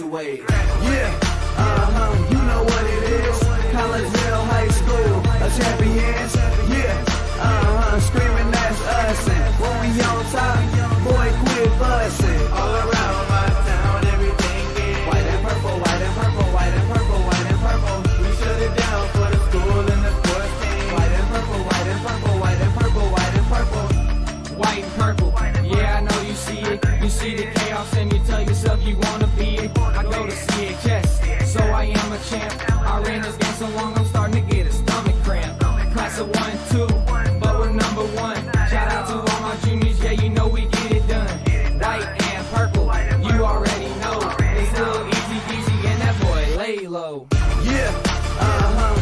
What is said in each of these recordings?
perpetuate. Yeah, you know what it is. Collegeville High School, a champions. Yeah, screaming that's us. And when we on top, boy, quit fussing. All around my town, everything is white and purple, white and purple, white and purple, white and purple. We shut it down for the school and the sports team. White and purple, white and purple, white and purple, white and purple. White and purple, yeah, I know you see it. You see the chaos and you tell yourself you wanna be it. I go to see it, yes, so I am a champ. I ran this game so long, I'm starting to get a stomach cramp. Class of 1, 2, but we're number one. Shout out to all my juniors, yeah, you know we get it done. White and purple, you already know. It's little easy peasy and that boy lay low. Yeah,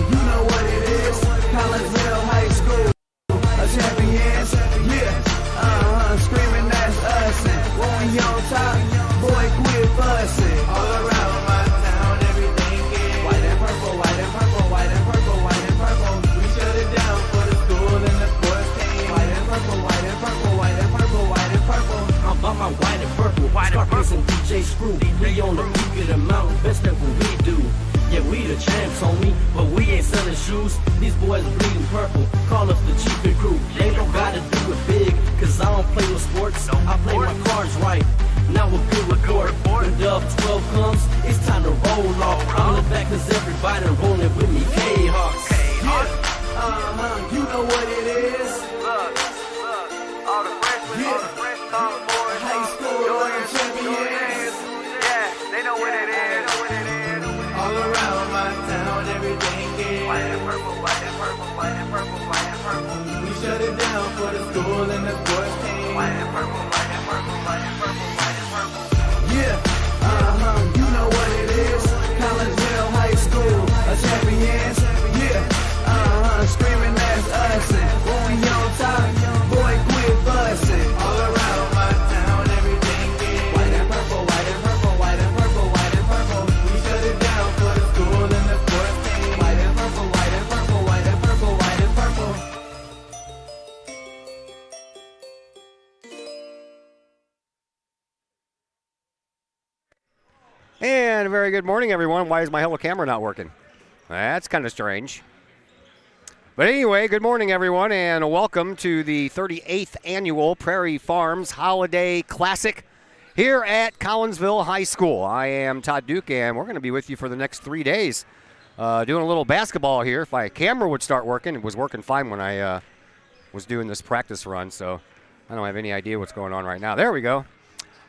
you know what it is. Collegeville High School, a champions. Yeah, screaming that's us. And when we on top, boy, quit fussing. All around my town, everything is white and purple, white and purple, white and purple, white and purple. We shut it down for the school and the sports team. White and purple, white and purple, white and purple, white and purple. I'm about my white and purple, Scarface and DJ Screw. We on the peak of the mountain, best at what we do. Yeah, we the champs, homie, but we ain't selling shoes. These boys bleeding purple, call us the chief and crew. They don't gotta do it big, cause I don't play with sports. I play my cards right. Now we're good report. When Dub 12 comes, it's time to roll off. I'm the back cause everybody rolling with me. K-Hawks. Yeah, you know what it is. Look, all the freshmen, all the fresh tomboys, High school, champions. yeah, they know what it is. All around my town, everything is White and purple, white and purple, white and purple, white and purple. we shut it down for the school and the sports team. White and purple, white and purple, white and purple, white and purple. Yeah, you know what it is. Collegeville High School, a champions. Yeah, screaming that's us. And when we on top, boy, quit fussing. All around my town, everything is white and purple, white and purple, white and purple, white and purple. We shut it down for the school and the sports team. White and purple, white and purple, white and purple, white and purple. And a very good morning, everyone. Why is my hello camera not working? That's kind of strange. But anyway, good morning, everyone, and welcome to the 38th Annual Prairie Farms Holiday Classic here at Collinsville High School. I am Todd Duke, and we're going to be with you for the next 3 days doing a little basketball here. If my camera would start working, it was working fine when I was doing this practice run, so I don't have any idea what's going on right now. There we go.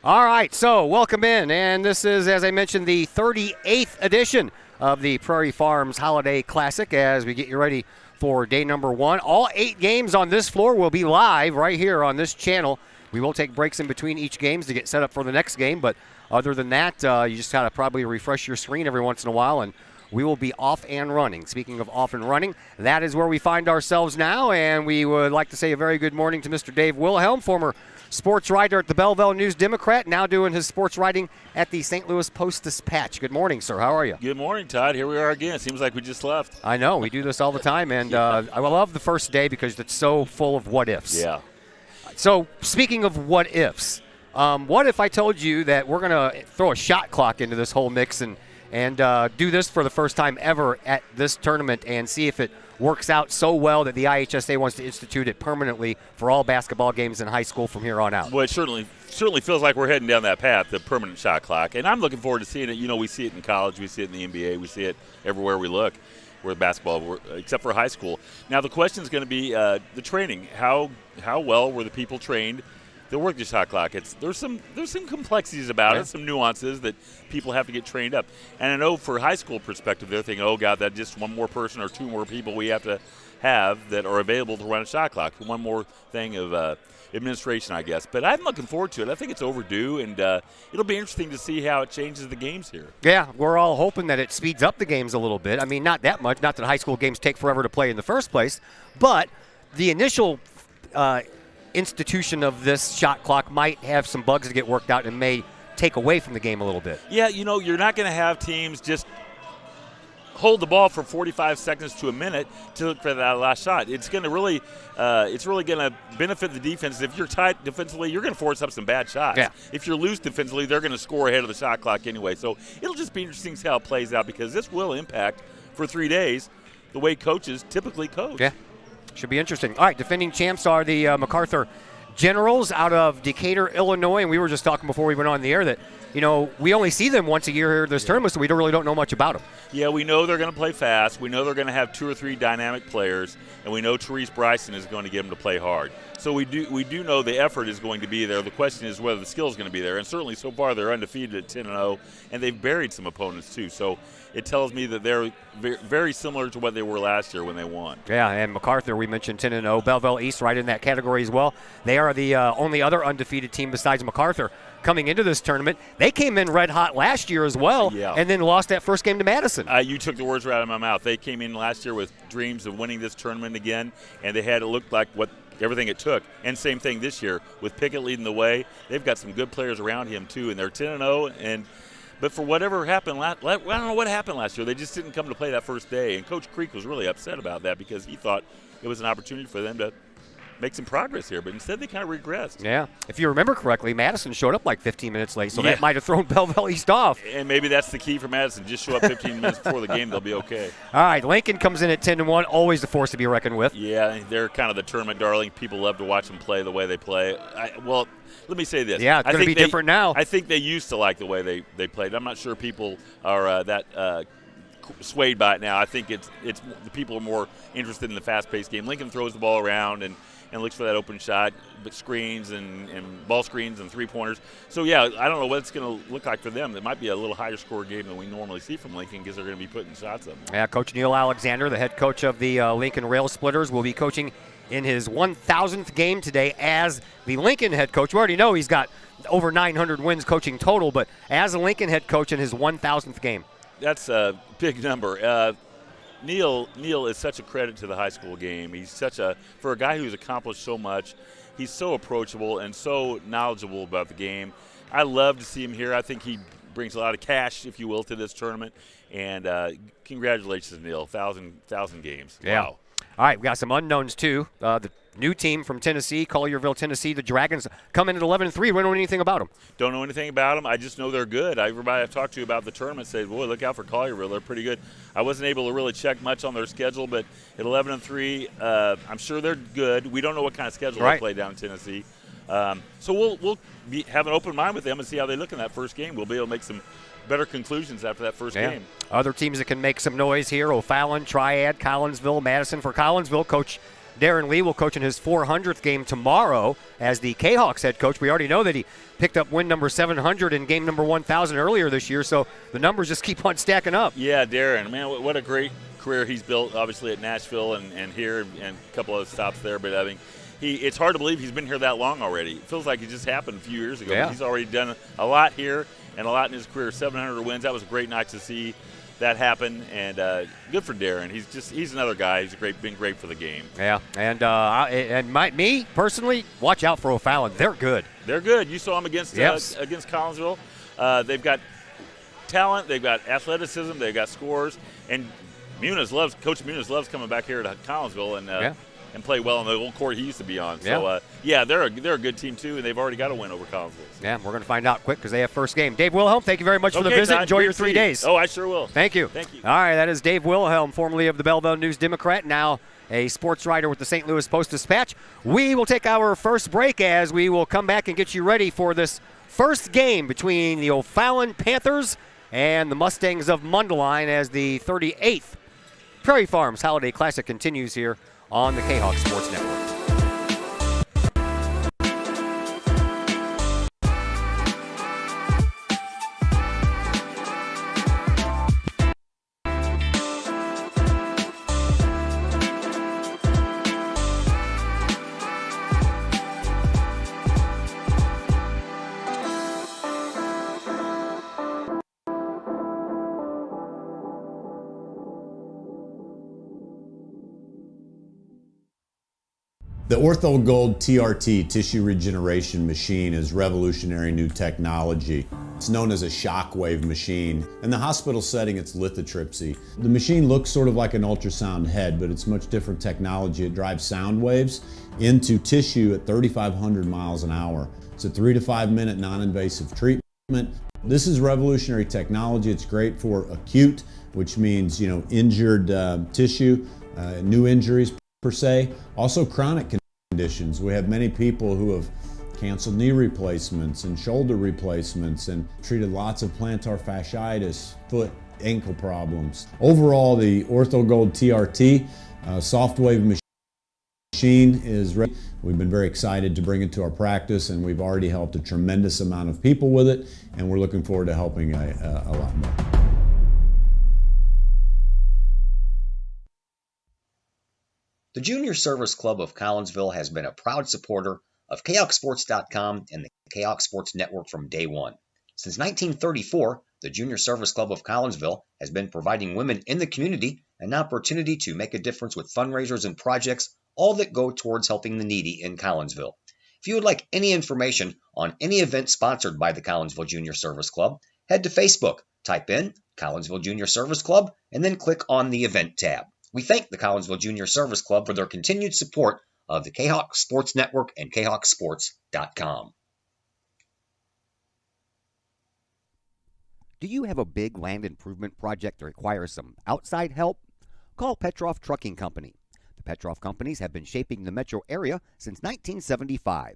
All right, so welcome in, and this is, as I mentioned, the 38th edition of the Prairie Farms Holiday Classic as we get you ready for day number one. All 8 games on this floor will be live right here on this channel. We will take breaks in between each games to get set up for the next game, but other than that, you just got to probably refresh your screen every once in a while, and we will be off and running. Speaking of off and running, that is where we find ourselves now, and we would like to say a very good morning to Mr. Dave Wilhelm, former sports writer at the Belleville News-Democrat, now doing his sports writing at the St. Louis Post-Dispatch. Good morning, sir. How are you? Good morning, Todd. Here we are again. It seems like we just left. I know. We do this all the time, and I love the first day because it's so full of what-ifs. Yeah. So, speaking of what-ifs, what if I told you that we're going to throw a shot clock into this whole mix and do this for the first time ever at this tournament and see if it works out so well that the IHSA wants to institute it permanently for all basketball games in high school from here on out? Well, it certainly feels like we're heading down that path, the permanent shot clock. And I'm looking forward to seeing it. You know, we see it in college. We see it in the NBA. We see it everywhere we look with basketball, except for high school. Now, the question is going to be the training. How well were the people trained to work the shot clock? There's some complexities about it, some nuances that people have to get trained up. And I know for high school perspective, they're thinking, oh, God, that's just one more person or 2 more people we have to have that are available to run a shot clock. One more thing of administration, I guess. But I'm looking forward to it. I think it's overdue, and it'll be interesting to see how it changes the games here. Yeah, we're all hoping that it speeds up the games a little bit. I mean, not that much. Not that high school games take forever to play in the first place, but the initial institution of this shot clock might have some bugs to get worked out and may take away from the game a little bit. Yeah, you know, you're not going to have teams just hold the ball for 45 seconds to a minute to look for that last shot. It's going to really, it's really going to benefit the defense. If you're tight defensively, you're going to force up some bad shots. Yeah. If you're loose defensively, they're going to score ahead of the shot clock anyway. So it'll just be interesting to see how it plays out, because this will impact for 3 days the way coaches typically coach. Yeah, should be interesting. All right, defending champs are the MacArthur Generals out of Decatur, Illinois, and we were just talking before we went on the air that, we only see them once a year here at this tournament, so we really don't know much about them. Yeah, we know they're going to play fast. We know they're going to have 2 or 3 dynamic players, and we know Therese Bryson is going to get them to play hard. So we do know the effort is going to be there. The question is whether the skill is going to be there, and certainly so far they're undefeated at 10-0, and they've buried some opponents too. So it tells me that they're very similar to what they were last year when they won. Yeah, and MacArthur, we mentioned 10-0. Belleville East right in that category as well. They are the only other undefeated team besides MacArthur coming into this tournament. They came in red hot last year as well, and then lost that first game to Madison. You took the words right out of my mouth. They came in last year with dreams of winning this tournament again, and they had it look like everything it took. And same thing this year with Pickett leading the way. They've got some good players around him too, and they're 10-0. But for whatever happened, I don't know what happened last year. They just didn't come to play that first day, and Coach Creek was really upset about that because he thought it was an opportunity for them to make some progress here, but instead they kind of regressed. Yeah. If you remember correctly, Madison showed up like 15 minutes late, so that might have thrown Belleville East off. And maybe that's the key for Madison. Just show up 15 minutes before the game, they'll be okay. All right, Lincoln comes in at 10-1, always the force to be reckoned with. Yeah, they're kind of the tournament darling. People love to watch them play the way they play. Well, let me say this. Yeah, it's going to be different now. I think they used to like the way they played. I'm not sure people are that swayed by it now. I think it's the people are more interested in the fast-paced game. Lincoln throws the ball around and looks for that open shot, but screens and ball screens and three-pointers. So, yeah, I don't know what it's going to look like for them. It might be a little higher score game than we normally see from Lincoln because they're going to be putting shots up. Yeah, Coach Neil Alexander, the head coach of the Lincoln Rail Splitters, will be coaching in his 1,000th game today as the Lincoln head coach. We already know he's got over 900 wins coaching total, but as a Lincoln head coach in his 1,000th game. That's a big number. Neil is such a credit to the high school game. He's for a guy who's accomplished so much, he's so approachable and so knowledgeable about the game. I love to see him here. I think he brings a lot of cash, if you will, to this tournament. And congratulations, Neil. 1,000 games. Yeah. Wow. All right, we got some unknowns too. The new team from Tennessee, Collierville, Tennessee, the Dragons, come in at 11-3. We don't know anything about them. Don't know anything about them. I just know they're good. Everybody I've talked to about the tournament said, boy, look out for Collierville. They're pretty good. I wasn't able to really check much on their schedule, but at 11-3, I'm sure they're good. We don't know what kind of schedule they play down in Tennessee. So we'll have an open mind with them and see how they look in that first game. We'll be able to make some better conclusions after that first game. Other teams that can make some noise here, O'Fallon, Triad, Collinsville, Madison. For Collinsville, Coach Darren Lee will coach in his 400th game tomorrow as the K-Hawks head coach. We already know that he picked up win number 700 in game number 1,000 earlier this year, so the numbers just keep on stacking up. Yeah, Darren, man, what a great career he's built, obviously at Nashville and here and a couple other stops there. But I mean, it's hard to believe he's been here that long already. It feels like it just happened a few years ago. Yeah. He's already done a lot here and a lot in his career. 700 wins. That was a great night to see that happen, and good for Darren. He's another guy who's been great for the game. Yeah, and me personally, watch out for O'Fallon. They're good. They're good. You saw them against Collinsville. They've got talent. They've got athleticism. They've got scores. And Coach Muniz loves coming back here to Collinsville and play well on the old court he used to be on. So, they're a good team, too, and they've already got a win over Collinsville. Yeah, we're going to find out quick because they have first game. Dave Wilhelm, thank you very much for the visit. Todd, enjoy your 3 days. Oh, I sure will. Thank you. Thank you. All right, that is Dave Wilhelm, formerly of the Belleville News-Democrat, now a sports writer with the St. Louis Post-Dispatch. We will take our first break as we will come back and get you ready for this first game between the O'Fallon Panthers and the Mustangs of Mundelein as the 38th Prairie Farms Holiday Classic continues here on the K-Hawk Sports Network. The OrthoGold TRT tissue regeneration machine is revolutionary new technology. It's known as a shockwave machine. In the hospital setting, it's lithotripsy. The machine looks sort of like an ultrasound head, but it's much different technology. It drives sound waves into tissue at 3,500 miles an hour. It's a 3 to 5 minute non-invasive treatment. This is revolutionary technology. It's great for acute, which means, injured tissue, new injuries per se. Also chronic conditions. We have many people who have canceled knee replacements and shoulder replacements and treated lots of plantar fasciitis, foot, ankle problems. Overall, the OrthoGold TRT soft wave machine is ready. We've been very excited to bring it to our practice, and we've already helped a tremendous amount of people with it, and we're looking forward to helping a lot more. The Junior Service Club of Collinsville has been a proud supporter of KHawkSports.com and the KHawk Sports Network from day one. Since 1934, the Junior Service Club of Collinsville has been providing women in the community an opportunity to make a difference with fundraisers and projects, all that go towards helping the needy in Collinsville. If you would like any information on any event sponsored by the Collinsville Junior Service Club, head to Facebook, type in Collinsville Junior Service Club, and then click on the event tab. We thank the Collinsville Junior Service Club for their continued support of the KHawk Sports Network and KHawkSports.com. Do you have a big land improvement project that requires some outside help? Call Petroff Trucking Company. The Petroff Companies have been shaping the metro area since 1975.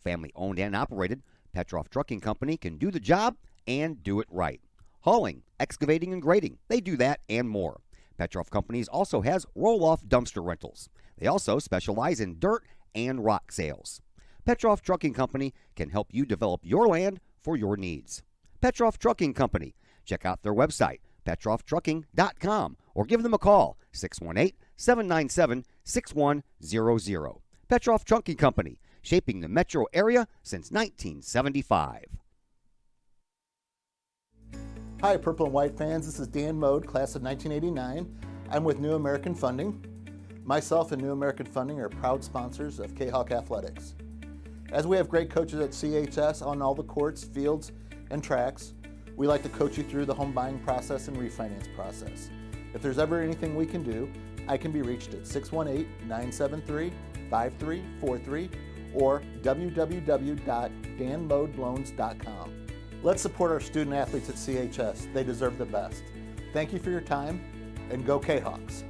Family owned and operated, Petroff Trucking Company can do the job and do it right. Hauling, excavating, and grading, they do that and more. Petroff Companies also has roll-off dumpster rentals. They also specialize in dirt and rock sales. Petroff Trucking Company can help you develop your land for your needs. Petroff Trucking Company. Check out their website, petrofftrucking.com, or give them a call, 618-797-6100. Petroff Trucking Company, shaping the metro area since 1975. Hi, Purple and White fans. This is Dan Mode, class of 1989. I'm with New American Funding. Myself and New American Funding are proud sponsors of KHawk Athletics. As we have great coaches at CHS on all the courts, fields, and tracks, we like to coach you through the home buying process and refinance process. If there's ever anything we can do, I can be reached at 618-973-5343 or www.danmodeloans.com. Let's support our student athletes at CHS. They deserve the best. Thank you for your time, and go K-Hawks.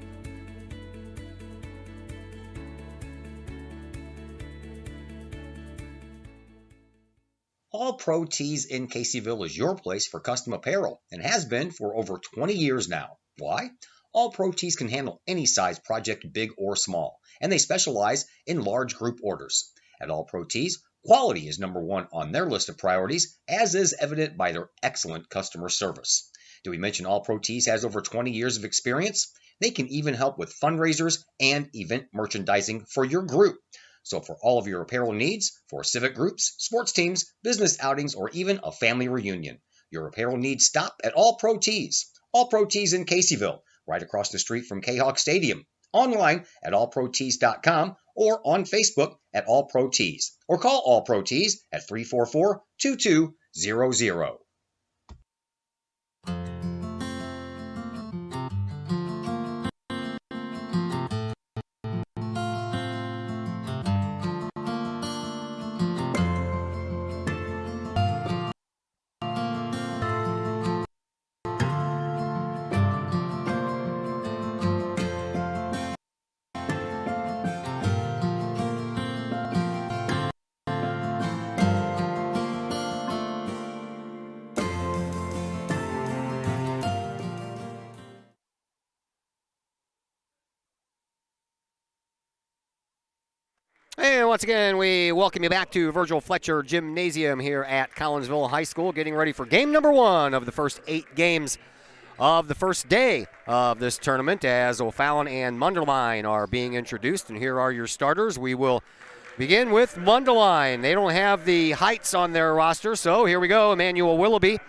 All Pro Tees in Caseyville is your place for custom apparel and has been for over 20 years now. Why? All Pro Tees can handle any size project, big or small, and they specialize in large group orders. At All Pro Tees, quality is number one on their list of priorities, as is evident by their excellent customer service. Did we mention All Pro Tees has over 20 years of experience? They can even help with fundraisers and event merchandising for your group. So for all of your apparel needs, for civic groups, sports teams, business outings, or even a family reunion, your apparel needs stop at All Pro Tees. All Pro Tees in Caseyville, right across the street from KHawk Stadium. Online at allprotees.com or on Facebook at All Pro Tees. Or call All Pro Tees at 344-2200. And once again, we welcome you back to Virgil Fletcher Gymnasium here at Collinsville High School, getting ready for game number one of the first 8 games of the first day of this tournament, as O'Fallon and Mundelein are being introduced. And here are your starters. We will begin with Mundelein. They don't have the heights on their roster, so here we go. Emmanuel Willoughby,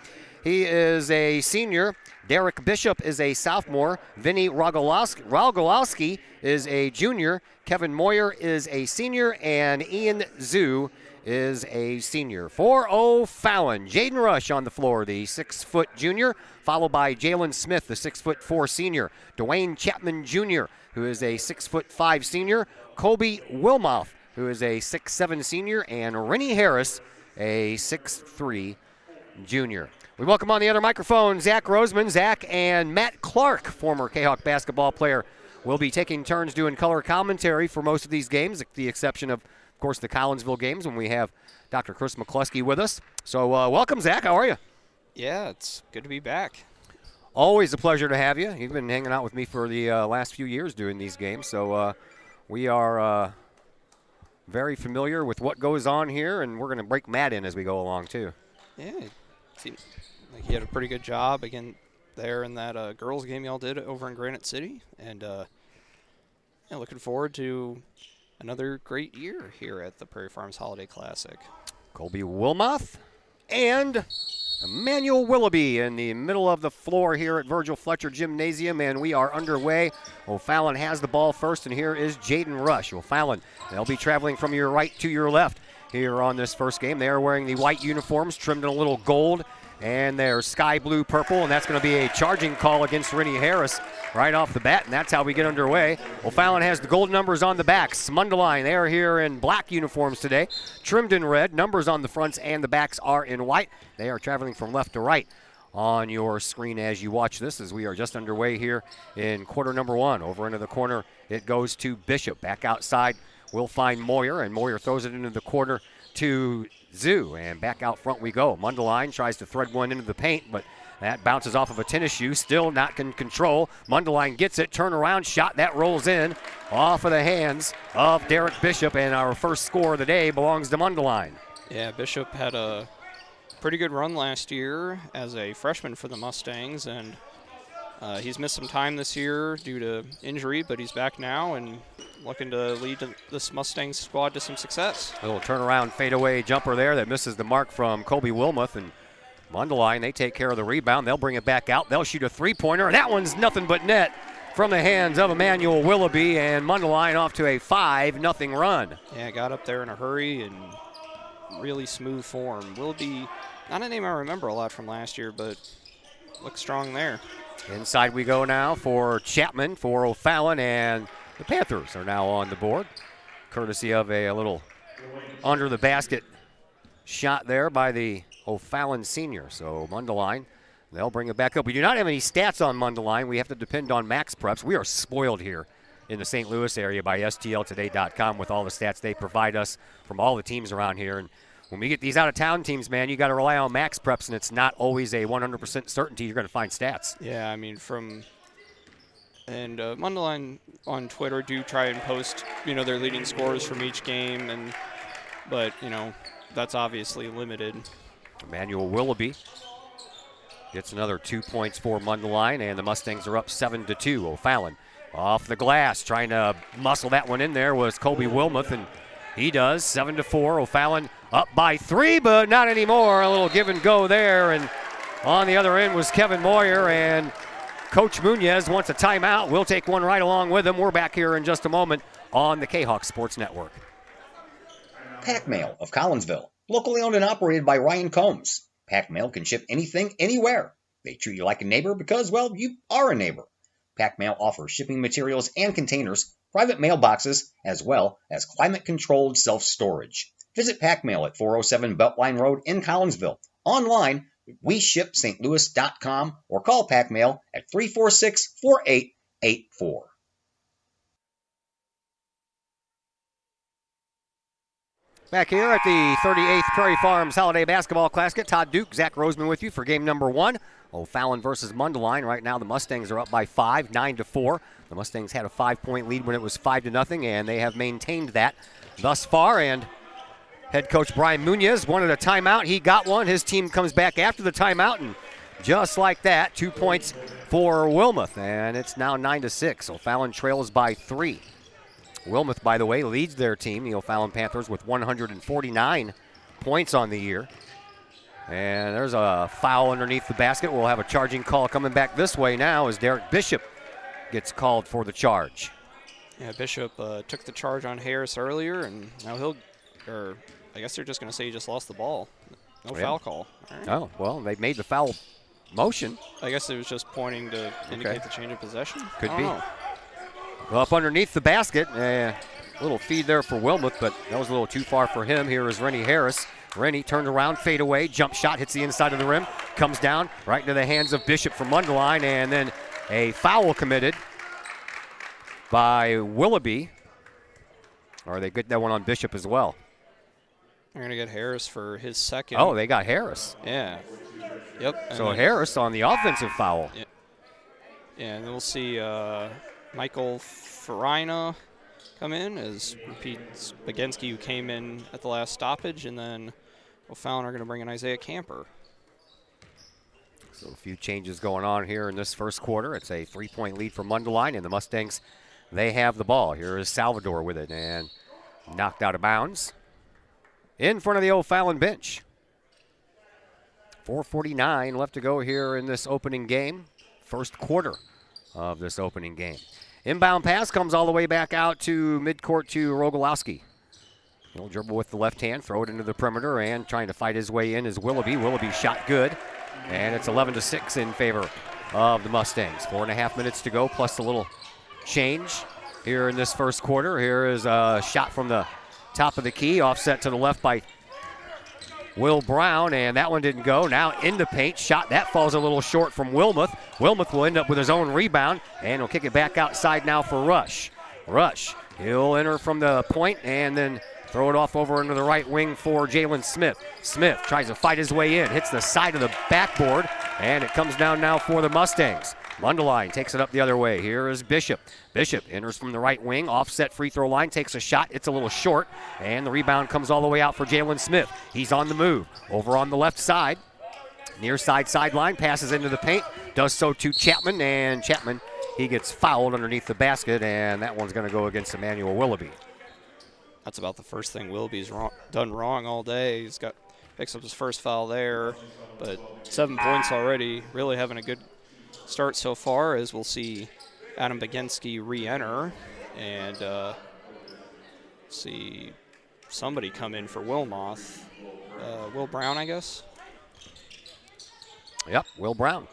he is a senior. Derek Bishop is a sophomore. Vinny Rogolowski is a junior. Kevin Moyer is a senior. And Ian Zhu is a senior. For O'Fallon, Jaden Rush on the floor, the 6-foot junior, followed by Jalen Smith, the 6'4" senior. Dwayne Chapman Jr., who is a 6'5" senior. Kobe Wilmoth, who is a 6'7" senior. And Rennie Harris, a 6'3" junior. We welcome on the other microphone Zach Roseman. Zach and Matt Clark, former K-Hawk basketball player, will be taking turns doing color commentary for most of these games, with the exception of course, the Collinsville games when we have Dr. Chris McCluskey with us. So welcome, Zach. How are you? Yeah, it's good to be back. Always a pleasure to have you. You've been hanging out with me for the last few years doing these games, so we are very familiar with what goes on here, and we're going to break Matt in as we go along, too. Yeah, it seemed like he had a pretty good job again there in that girls game y'all did over in Granite City, and looking forward to another great year here at the Prairie Farms Holiday Classic. Colby Wilmoth and Emmanuel Willoughby in the middle of the floor here at Virgil Fletcher Gymnasium, and we are underway. O'Fallon has the ball first, and here is Jaden Rush. O'Fallon, they'll be traveling from your right to your left here on this first game. They are wearing the white uniforms, trimmed in a little gold, and they're sky blue purple, and that's going to be a charging call against Rennie Harris right off the bat, and that's how we get underway. O'Fallon has the gold numbers on the backs. Mundelein, they are here in black uniforms today, trimmed in red. Numbers on the fronts and the backs are in white. They are traveling from left to right on your screen as you watch this, as we are just underway here in quarter number one. Over into the corner, it goes to Bishop. Back outside, we'll find Moyer, and Moyer throws it into the corner to Zhu, and back out front we go. Mundelein tries to thread one into the paint, but that bounces off of a tennis shoe, still not in control. Mundelein gets it, turnaround shot, that rolls in off of the hands of Derek Bishop, and our first score of the day belongs to Mundelein. Yeah, Bishop had a pretty good run last year as a freshman for the Mustangs, and he's missed some time this year due to injury, but he's back now and looking to lead this Mustangs squad to some success. A little turnaround fadeaway jumper there that misses the mark from Kobe Wilmoth, and Mundelein, they take care of the rebound. They'll bring it back out. They'll shoot a three-pointer, and that one's nothing but net from the hands of Emmanuel Willoughby, and Mundelein off to a 5-0 run. Yeah, got up there in a hurry and really smooth form. Willoughby, not a name I remember a lot from last year, but looks strong there. Inside we go now for Chapman, for O'Fallon, and the Panthers are now on the board, courtesy of a little under-the-basket shot there by the O'Fallon senior. So Mundelein, they'll bring it back up. We do not have any stats on Mundelein. We have to depend on Max Preps. We are spoiled here in the St. Louis area by STLtoday.com with all the stats they provide us from all the teams around here. And when we get these out-of-town teams, man, you got to rely on Max Preps, and it's not always a 100% certainty you're going to find stats. Yeah, I mean, Mundelein on Twitter do try and post, their leading scores from each game, but that's obviously limited. Emmanuel Willoughby gets another 2 points for Mundelein, and the Mustangs are up 7-2. O'Fallon off the glass, trying to muscle that one in there was Kobe Wilmoth, and he does. 7-4. O'Fallon up by 3, but not anymore. A little give and go there, and on the other end was Kevin Moyer, and Coach Munoz wants a timeout. We'll take one right along with him. We're back here in just a moment on the K-Hawk Sports Network. Pack Mail of Collinsville, locally owned and operated by Ryan Combs. Pack Mail can ship anything, anywhere. They treat you like a neighbor because, well, you are a neighbor. Pack Mail offers shipping materials and containers, private mailboxes, as well as climate-controlled self-storage. Visit Pack Mail at 407 Beltline Road in Collinsville. Online, WeShipSt.Louis.com or call Pack Mail at 346-4884. Back here at the 38th Prairie Farms Holiday Basketball Classic, Todd Duke, Zach Roseman with you for game number one. O'Fallon versus Mundelein. Right now the Mustangs are up by 5, 9-4. The Mustangs had a 5-point lead when it was 5-0, and they have maintained that thus far. And head coach Brian Munoz wanted a timeout. He got one. His team comes back after the timeout, and just like that, 2 points for Wilmoth, and it's now 9-6. O'Fallon trails by 3. Wilmoth, by the way, leads their team, the O'Fallon Panthers, with 149 points on the year. And there's a foul underneath the basket. We'll have a charging call coming back this way now as Derek Bishop gets called for the charge. Yeah, Bishop took the charge on Harris earlier, and now I guess they're just going to say he just lost the ball. No foul call. All right. Oh, well, they made the foul motion. I guess it was just pointing to indicate the change of possession. Could be. Know. Well, up underneath the basket, a little feed there for Wilmuth, but that was a little too far for him. Here is Rennie Harris. Rennie turned around, fade away, jump shot, hits the inside of the rim, comes down right into the hands of Bishop from Mundelein, and then a foul committed by Willoughby. Or they get that one on Bishop as well. They're going to get Harris for his second. Oh, they got Harris. Yeah. Yep. So Harris on the offensive foul. Yeah, and then we'll see Michael Farina come in as repeats Baginski, who came in at the last stoppage, and then O'Fallon are going to bring in Isaiah Camper. So a few changes going on here in this first quarter. It's a 3-point lead for Mundelein, and the Mustangs, they have the ball. Here is Salvador with it, and knocked out of bounds in front of the O'Fallon bench. 4:49 left to go here in this opening game, first quarter of this opening game. Inbound pass comes all the way back out to midcourt to Rogalowski. He'll dribble with the left hand, throw it into the perimeter, and trying to fight his way in is Willoughby. Willoughby shot good, and it's 11-6 in favor of the Mustangs. 4.5 minutes to go, plus a little change here in this first quarter. Here is a shot from the top of the key, offset to the left by Will Brown, and that one didn't go. Now in the paint, shot that falls a little short from Wilmuth. Wilmuth will end up with his own rebound, and he'll kick it back outside now for Rush. Rush, he'll enter from the point and then throw it off over into the right wing for Jalen Smith. Smith tries to fight his way in, hits the side of the backboard, and it comes down now for the Mustangs. Mundelein takes it up the other way. Here is Bishop. Bishop enters from the right wing, offset free throw line, takes a shot. It's a little short, and the rebound comes all the way out for Jalen Smith. He's on the move. Over on the left side, near side sideline, passes into the paint, does so to Chapman, and Chapman, he gets fouled underneath the basket, and that one's going to go against Emmanuel Willoughby. That's about the first thing Willoughby's done wrong all day. Picks up his first foul there, but 7 points already, really having a good start so far, as we'll see Adam Baginski re-enter and see somebody come in for Wilmoth. Will Brown, I guess? Yep, Will Brown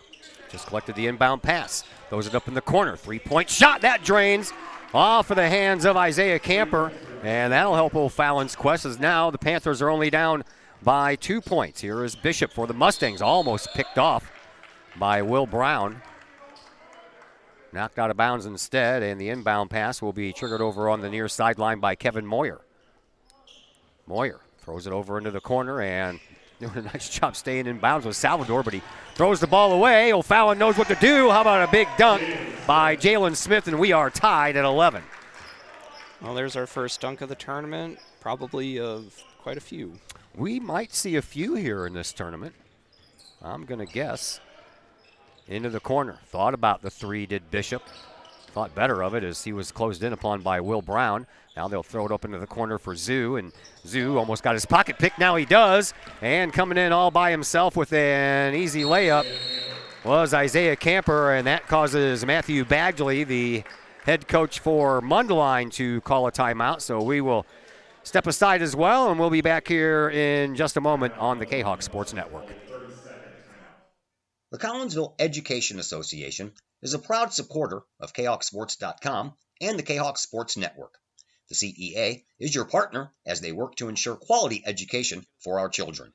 just collected the inbound pass. Throws it up in the corner. 3-point shot. That drains off of the hands of Isaiah Camper, and that'll help O'Fallon's quest, as now the Panthers are only down by 2 points. Here is Bishop for the Mustangs, almost picked off by Will Brown. Knocked out of bounds instead, and the inbound pass will be triggered over on the near sideline by Kevin Moyer. Moyer throws it over into the corner and doing a nice job staying in bounds with Salvador, but he throws the ball away. O'Fallon knows what to do. How about a big dunk by Jalen Smith, and we are tied at 11. Well, there's our first dunk of the tournament, probably of quite a few. We might see a few here in this tournament, I'm going to guess. Into the corner. Thought about the three, did Bishop. Thought better of it as he was closed in upon by Will Brown. Now they'll throw it up into the corner for Zoo, and Zoo almost got his pocket picked. Now he does. And coming in all by himself with an easy layup was Isaiah Camper, and that causes Matthew Badgley, the head coach for Mundelein, to call a timeout. So we will step aside as well, and we'll be back here in just a moment on the K-Hawk Sports Network. The Collinsville Education Association is a proud supporter of KHawkSports.com and the K-Hawk Sports Network. The CEA is your partner as they work to ensure quality education for our children.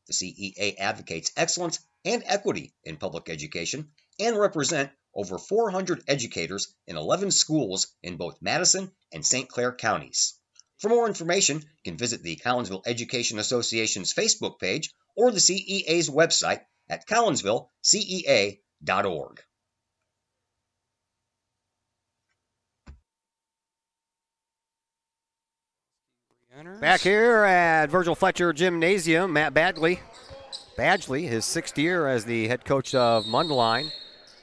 The CEA advocates excellence and equity in public education and represent over 400 educators in 11 schools in both Madison and St. Clair counties. For more information, you can visit the Collinsville Education Association's Facebook page or the CEA's website at collinsvillecea.org. Back here at Virgil Fletcher Gymnasium, Matt Badgley, his 6th year as the head coach of Mundelein,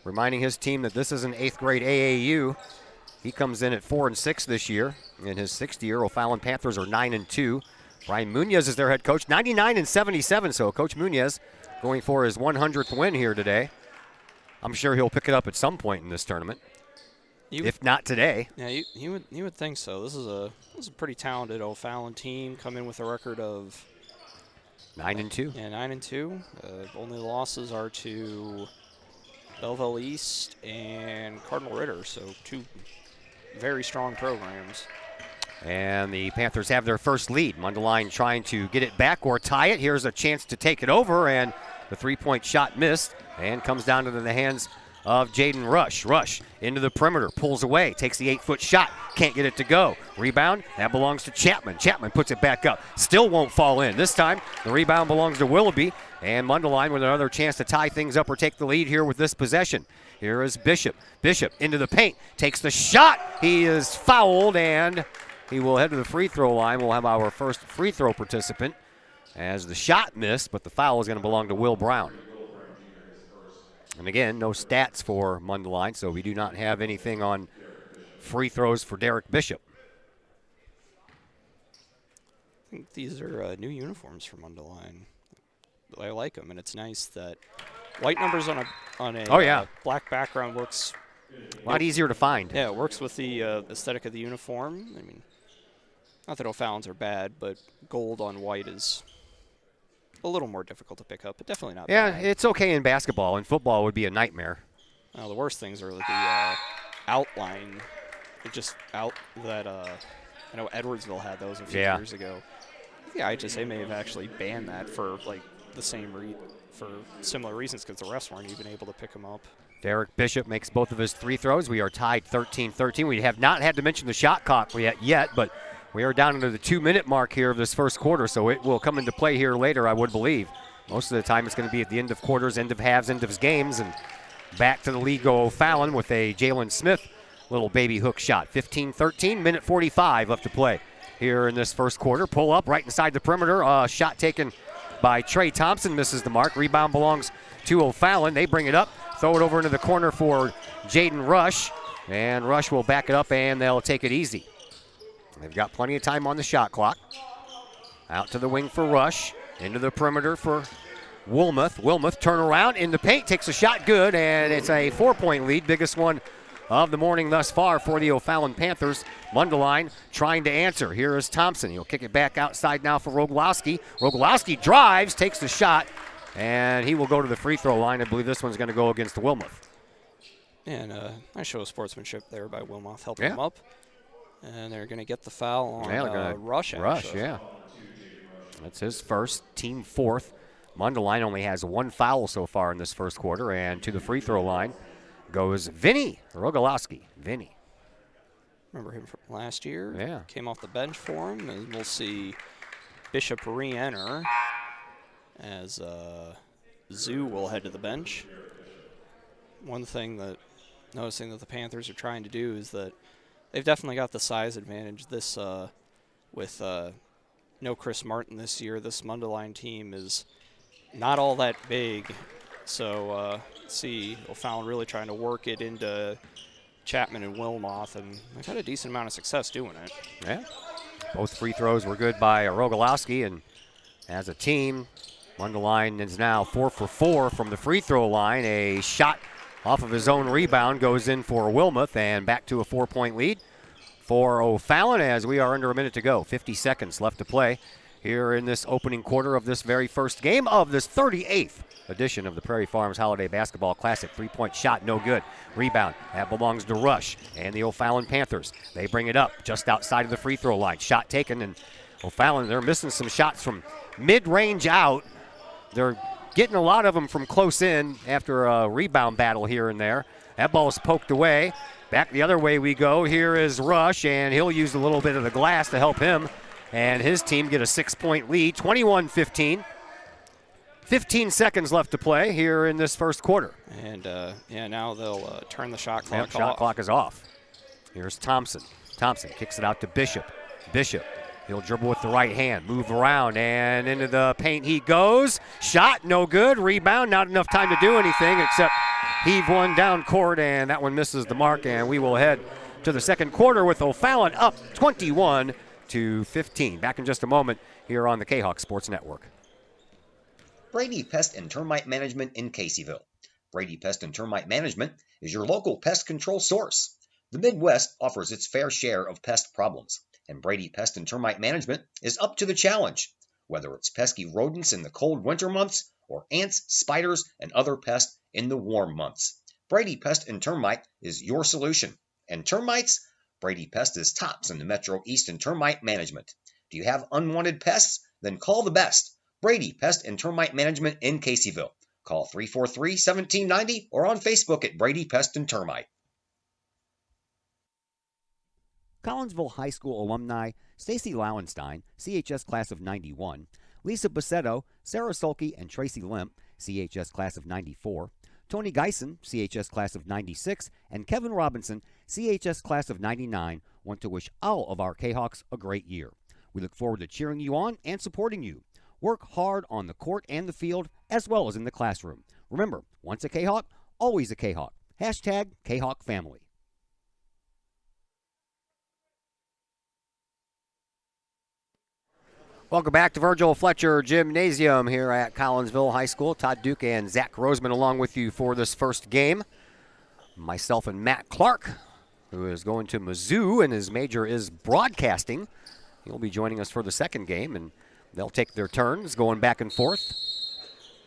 reminding his team that this is an 8th grade AAU. He comes in at 4-6 this year. In his 6th year, O'Fallon Panthers are 9-2. Brian Munoz is their head coach, 99-77. So Coach Munoz going for his 100th win here today. I'm sure he'll pick it up at some point in this tournament, if not today. Yeah, you would think so. This is a pretty talented O'Fallon team. Come in with a record of 9-2. Yeah, 9-2. Only losses are to Belleville East and Cardinal Ritter, so two very strong programs. And the Panthers have their first lead. Mundelein trying to get it back or tie it. Here's a chance to take it over, and the three-point shot missed and comes down to the hands of Jaden Rush. Rush into the perimeter, pulls away, takes the 8-foot shot, can't get it to go. Rebound, that belongs to Chapman. Chapman puts it back up, still won't fall in. This time, the rebound belongs to Willoughby, and Mundelein with another chance to tie things up or take the lead here with this possession. Here is Bishop. Bishop into the paint, takes the shot. He is fouled, and he will head to the free throw line. We'll have our first free throw participant as the shot missed, but the foul is going to belong to Will Brown. And again, no stats for Mundelein, so we do not have anything on free throws for Derek Bishop. I think these are new uniforms for Mundelein. I like them, and it's nice that white numbers on a black background looks a lot easier to find. Yeah, it works with the aesthetic of the uniform. I mean, not that O'Fallon's are bad, but gold on white is a little more difficult to pick up, but definitely not bad. Yeah, it's okay in basketball. In football, it would be a nightmare. Well, the worst things are the outline, just out that I know Edwardsville had those a few years ago. The IHSA may have actually banned that for like the for similar reasons because the refs weren't even able to pick them up. Derek Bishop makes both of his free throws. We are tied 13-13. We have not had to mention the shot clock yet, but we are down into the 2-minute mark here of this first quarter, so it will come into play here later, I would believe. Most of the time it's going to be at the end of quarters, end of halves, end of games, and back to the lead go O'Fallon with a Jalen Smith little baby hook shot. 15-13, minute 45 left to play here in this first quarter. Pull up right inside the perimeter. Shot taken by Trey Thompson, misses the mark. Rebound belongs to O'Fallon. They bring it up, throw it over into the corner for Jaden Rush, and Rush will back it up, and they'll take it easy. They've got plenty of time on the shot clock. Out to the wing for Rush. Into the perimeter for Wilmoth. Wilmoth turn around in the paint, takes a shot good, and it's a 4-point lead. Biggest one of the morning thus far for the O'Fallon Panthers. Mundelein trying to answer. Here is Thompson. He'll kick it back outside now for Rogalowski. Rogalowski drives, takes the shot, and he will go to the free throw line. I believe this one's going to go against Wilmoth. And nice show of sportsmanship there by Wilmoth, helping him up. And they're going to get the foul on Rush. Rush, yeah. That's his first, team fourth. Mundelein only has one foul so far in this first quarter, and to the free throw line goes Vinny Rogalowski. Vinny. Remember him from last year? Yeah. Came off the bench for him, and we'll see Bishop re-enter as Zoo will head to the bench. Noticing that the Panthers are trying to do is that they've definitely got the size advantage. This with no Chris Martin this year. This Mundelein team is not all that big. So see O'Fallon really trying to work it into Chapman and Wilmoth, and they've had a decent amount of success doing it. Yeah. Both free throws were good by Rogalowski, and as a team, Mundelein is now 4 for 4 from the free throw line. A shot off of his own rebound goes in for Wilmoth, and back to a 4-point lead for O'Fallon as we are under a minute to go. 50 seconds left to play here in this opening quarter of this very first game of this 38th edition of the Prairie Farms Holiday Basketball Classic. 3-point shot, no good. Rebound, that belongs to Rush and the O'Fallon Panthers. They bring it up just outside of the free throw line. Shot taken, and O'Fallon, they're missing some shots from mid-range out. They're getting a lot of them from close in after a rebound battle here and there. That ball's poked away. Back the other way we go. Here is Rush, and he'll use a little bit of the glass to help him and his team get a 6-point lead, 21-15. 15 seconds left to play here in this first quarter. And, now they'll turn the shot clock off. Shot clock is off. Here's Thompson. Thompson kicks it out to Bishop. Bishop, he'll dribble with the right hand, move around, and into the paint he goes. Shot, no good. Rebound, not enough time to do anything except heave one down court, and that one misses the mark, and we will head to the second quarter with O'Fallon up 21-15. 22-15. Back in just a moment here on the K-Hawk Sports Network. Brady Pest and Termite Management in Caseyville. Brady Pest and Termite Management is your local pest control source. The Midwest offers its fair share of pest problems, and Brady Pest and Termite Management is up to the challenge. Whether it's pesky rodents in the cold winter months or ants, spiders, and other pests in the warm months, Brady Pest and Termite is your solution. And termites? Brady Pest is tops in the Metro East in termite management. Do you have unwanted pests? Then call the best. Brady Pest and Termite Management in Caseyville. Call 343-1790 or on Facebook at Brady Pest and Termite. Collinsville High School alumni Stacy Lauenstein, CHS class of 91, Lisa Bassetto, Sarah Sulke, and Tracy Limp, CHS class of 94, Tony Geisen, CHS class of 96, and Kevin Robinson, CHS class of 99, want to wish all of our K-Hawks a great year. We look forward to cheering you on and supporting you. Work hard on the court and the field, as well as in the classroom. Remember, once a K-Hawk, always a K-Hawk. Hashtag K-Hawk Family. Welcome back to Virgil Fletcher Gymnasium here at Collinsville High School. Todd Duke and Zach Roseman along with you for this first game. Myself and Matt Clark, who is going to Mizzou, and his major is broadcasting. He'll be joining us for the second game, and they'll take their turns going back and forth.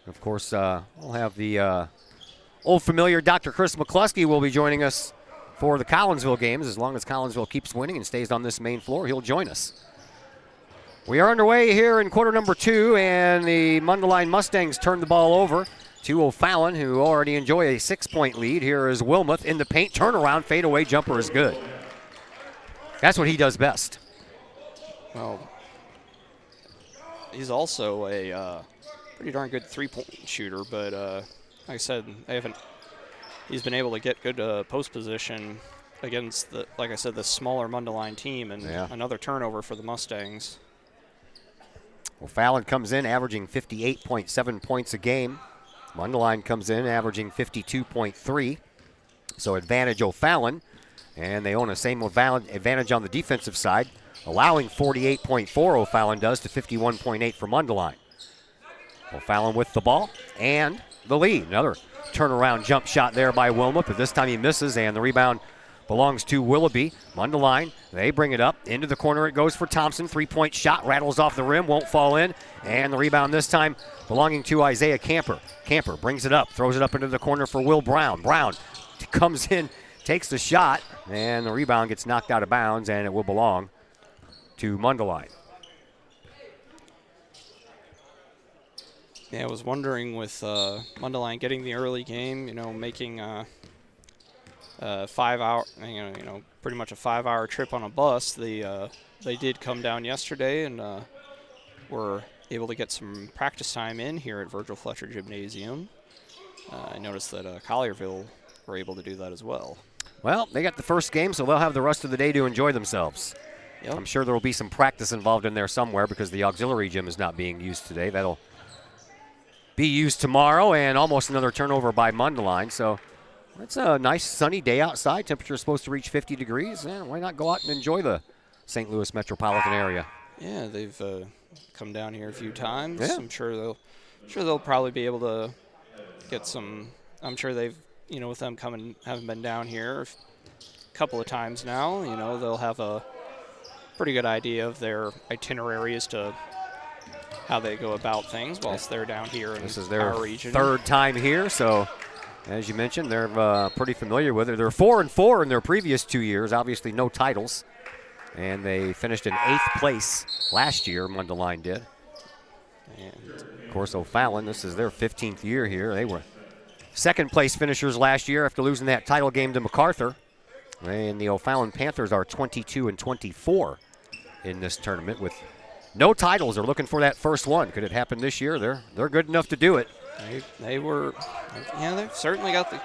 Of course, we'll have the old familiar Dr. Chris McCluskey will be joining us for the Collinsville games. As long as Collinsville keeps winning and stays on this main floor, he'll join us. We are underway here in quarter number 2, and the Mundelein Mustangs turn the ball over to O'Fallon, who already enjoy a 6-point lead. Here is Wilmoth in the paint. Turnaround, fadeaway jumper is good. That's what he does best. Well, he's also a pretty darn good three-point shooter, but like I said, he's been able to get good post position against the smaller Mundelein team, and another turnover for the Mustangs. O'Fallon comes in averaging 58.7 points a game. Mundelein comes in averaging 52.3. So advantage O'Fallon, and they own a same advantage on the defensive side, allowing 48.4 O'Fallon does to 51.8 for Mundelein. O'Fallon with the ball and the lead. Another turnaround jump shot there by Wilmoth, but this time he misses, and the rebound belongs to Willoughby. Mundelein, they bring it up. Into the corner it goes for Thompson. 3-point shot, rattles off the rim, won't fall in. And the rebound this time belonging to Isaiah Camper. Camper brings it up, throws it up into the corner for Will Brown. Brown comes in, takes the shot, and the rebound gets knocked out of bounds, and it will belong to Mundelein. Yeah, I was wondering with Mundelein getting the early game, making 5 hour, pretty much a 5-hour trip on a bus. They did come down yesterday and were able to get some practice time in here at Virgil Fletcher Gymnasium. I noticed that Collierville were able to do that as well. Well, they got the first game, so they'll have the rest of the day to enjoy themselves. Yep. I'm sure there will be some practice involved in there somewhere because the auxiliary gym is not being used today. That'll be used tomorrow, and almost another turnover by Mundelein. So it's a nice sunny day outside. Temperature is supposed to reach 50 degrees. Why not go out and enjoy the St. Louis metropolitan area? Yeah, they've come down here a few times. Yeah. I'm sure they'll probably be able to get some. I'm sure they've, with them having been down here a couple of times now, they'll have a pretty good idea of their itinerary as to how they go about things whilst they're down here in This is their our region. third time here, so as you mentioned, they're pretty familiar with it. They're 4-4 in their previous 2 years, obviously no titles, and they finished in 8th place last year, Mundelein did. And of course, O'Fallon, this is their 15th year here. They were second place finishers last year after losing that title game to MacArthur. And the O'Fallon Panthers are 22-24 in this tournament with no titles. They're looking for that first one. Could it happen this year? They're good enough to do it. they've certainly got the.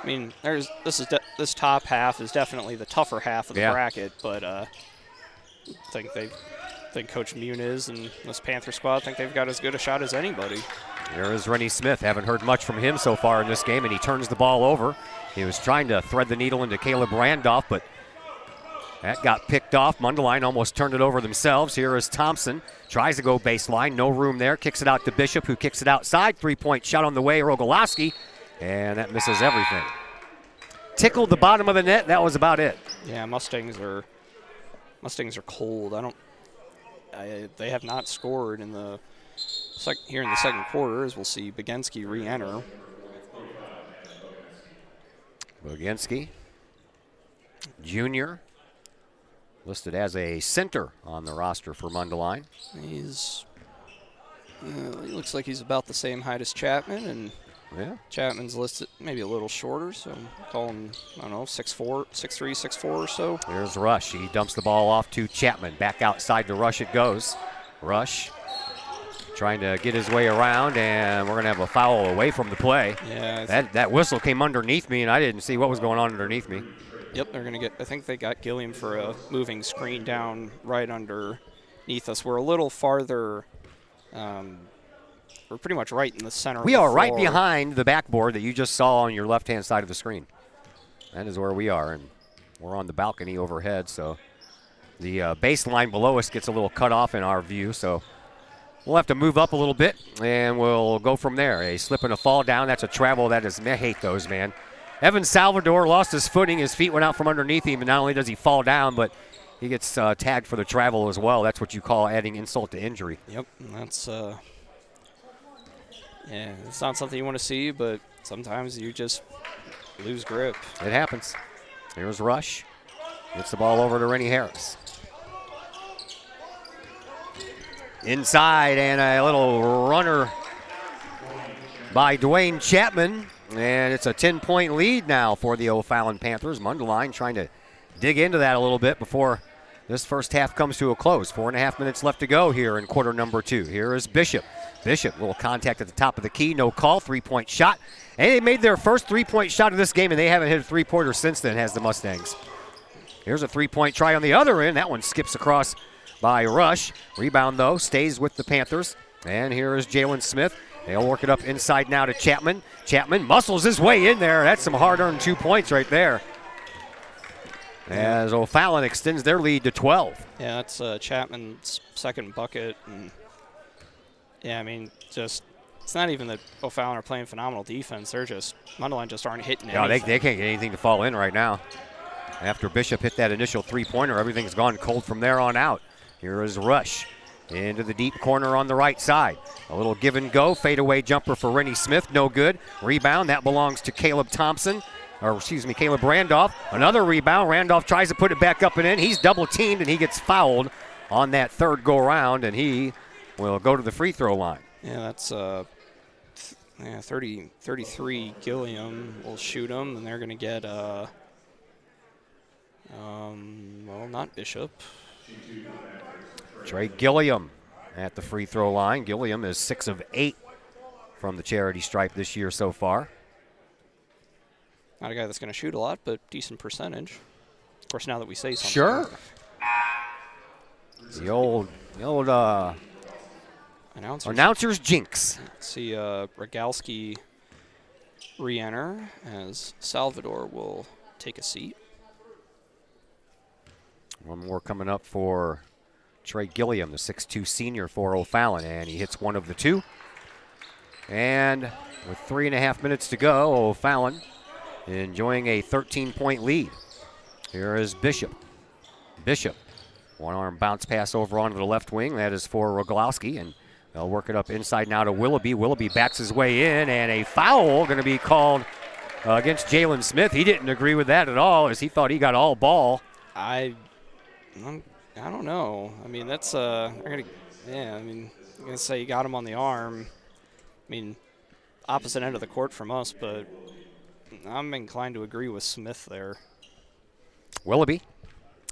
I mean, this top half is definitely the tougher half of the bracket, but I think Coach Muniz and this Panther squad think they've got as good a shot as anybody. There is Rennie Smith. Haven't heard much from him so far in this game, and he turns the ball over. He was trying to thread the needle into Caleb Randolph, but That got picked off. Mundelein almost turned it over themselves. Here is Thompson. Tries to go baseline. No room there. Kicks it out to Bishop, who kicks it outside. Three-point shot on the way. Rogolowski. And that misses everything. Tickled the bottom of the net. That was about it. Yeah, Mustangs are cold. They have not scored in the here in the second quarter, as we'll see Begensky re-enter. Begensky, junior, listed as a center on the roster for Mundelein. He looks like he's about the same height as Chapman, and Chapman's listed maybe a little shorter, so call him, I don't know, 6'4", 6'3", 6'4" or so. Here's Rush. He dumps the ball off to Chapman. Back outside to Rush it goes. Rush trying to get his way around, and we're going to have a foul away from the play. Yeah, that whistle came underneath me, and I didn't see what was going on underneath me. Yep, they're going to get, I think they got Gilliam for a moving screen down right underneath us. We're a little farther, we're pretty much right in the center. We are right behind the backboard that you just saw on your left-hand side of the screen. That is where we are, and we're on the balcony overhead, so the baseline below us gets a little cut off in our view, so we'll have to move up a little bit, and we'll go from there. A slip and a fall down, that's a travel. I hate those, man. Evan Salvador lost his footing. His feet went out from underneath him, and not only does he fall down, but he gets tagged for the travel as well. That's what you call adding insult to injury. Yep, that's yeah, it's not something you want to see, but sometimes you just lose grip. It happens. Here's Rush. Gets the ball over to Rennie Harris. Inside, and a little runner by Dwayne Chapman. And it's a 10-point lead now for the O'Fallon Panthers. Mundelein trying to dig into that a little bit before this first half comes to a close. 4.5 minutes left to go here in quarter number 2. Here is Bishop. Bishop, little contact at the top of the key, no call, three-point shot. And they made their first three-point shot of this game, and they haven't hit a three-pointer since then, has the Mustangs. Here's a three-point try on the other end. That one skips across by Rush. Rebound, though, stays with the Panthers. And here is Jalen Smith. They'll work it up inside now to Chapman. Chapman muscles his way in there. That's some hard-earned 2 points right there, as O'Fallon extends their lead to 12. Yeah, that's Chapman's second bucket. And yeah, I mean, just it's not even that O'Fallon are playing phenomenal defense. They're just, Mundelein just aren't hitting anything. They can't get anything to fall in right now. After Bishop hit that initial three-pointer, everything's gone cold from there on out. Here is Rush into the deep corner on the right side. A little give and go, fadeaway jumper for Rennie Smith, no good. Rebound, that belongs to Caleb Randolph. Another rebound, Randolph tries to put it back up and in. He's double teamed and he gets fouled on that third go round, and he will go to the free throw line. Yeah, that's 33 Gilliam will shoot him, and they're going to get, well, not Bishop. Trey Gilliam at the free throw line. Gilliam is 6 of 8 from the charity stripe this year so far. Not a guy that's going to shoot a lot, but decent percentage. Of course, now that we say something. Sure. The old announcer's jinx. Let's see Rogalski re-enter as Salvador will take a seat. One more coming up for Trey Gilliam, the 6'2 senior for O'Fallon, and he hits one of the two. And with 3.5 minutes to go, O'Fallon enjoying a 13-point lead. Here is Bishop. Bishop, one-arm bounce pass over onto the left wing. That is for Rogolowski, and they'll work it up inside now to Willoughby. Willoughby backs his way in, and a foul going to be called against Jalen Smith. He didn't agree with that at all, as he thought he got all ball. I don't know. I mean, that's I'm gonna say you got him on the arm. I mean, opposite end of the court from us, but I'm inclined to agree with Smith there. Willoughby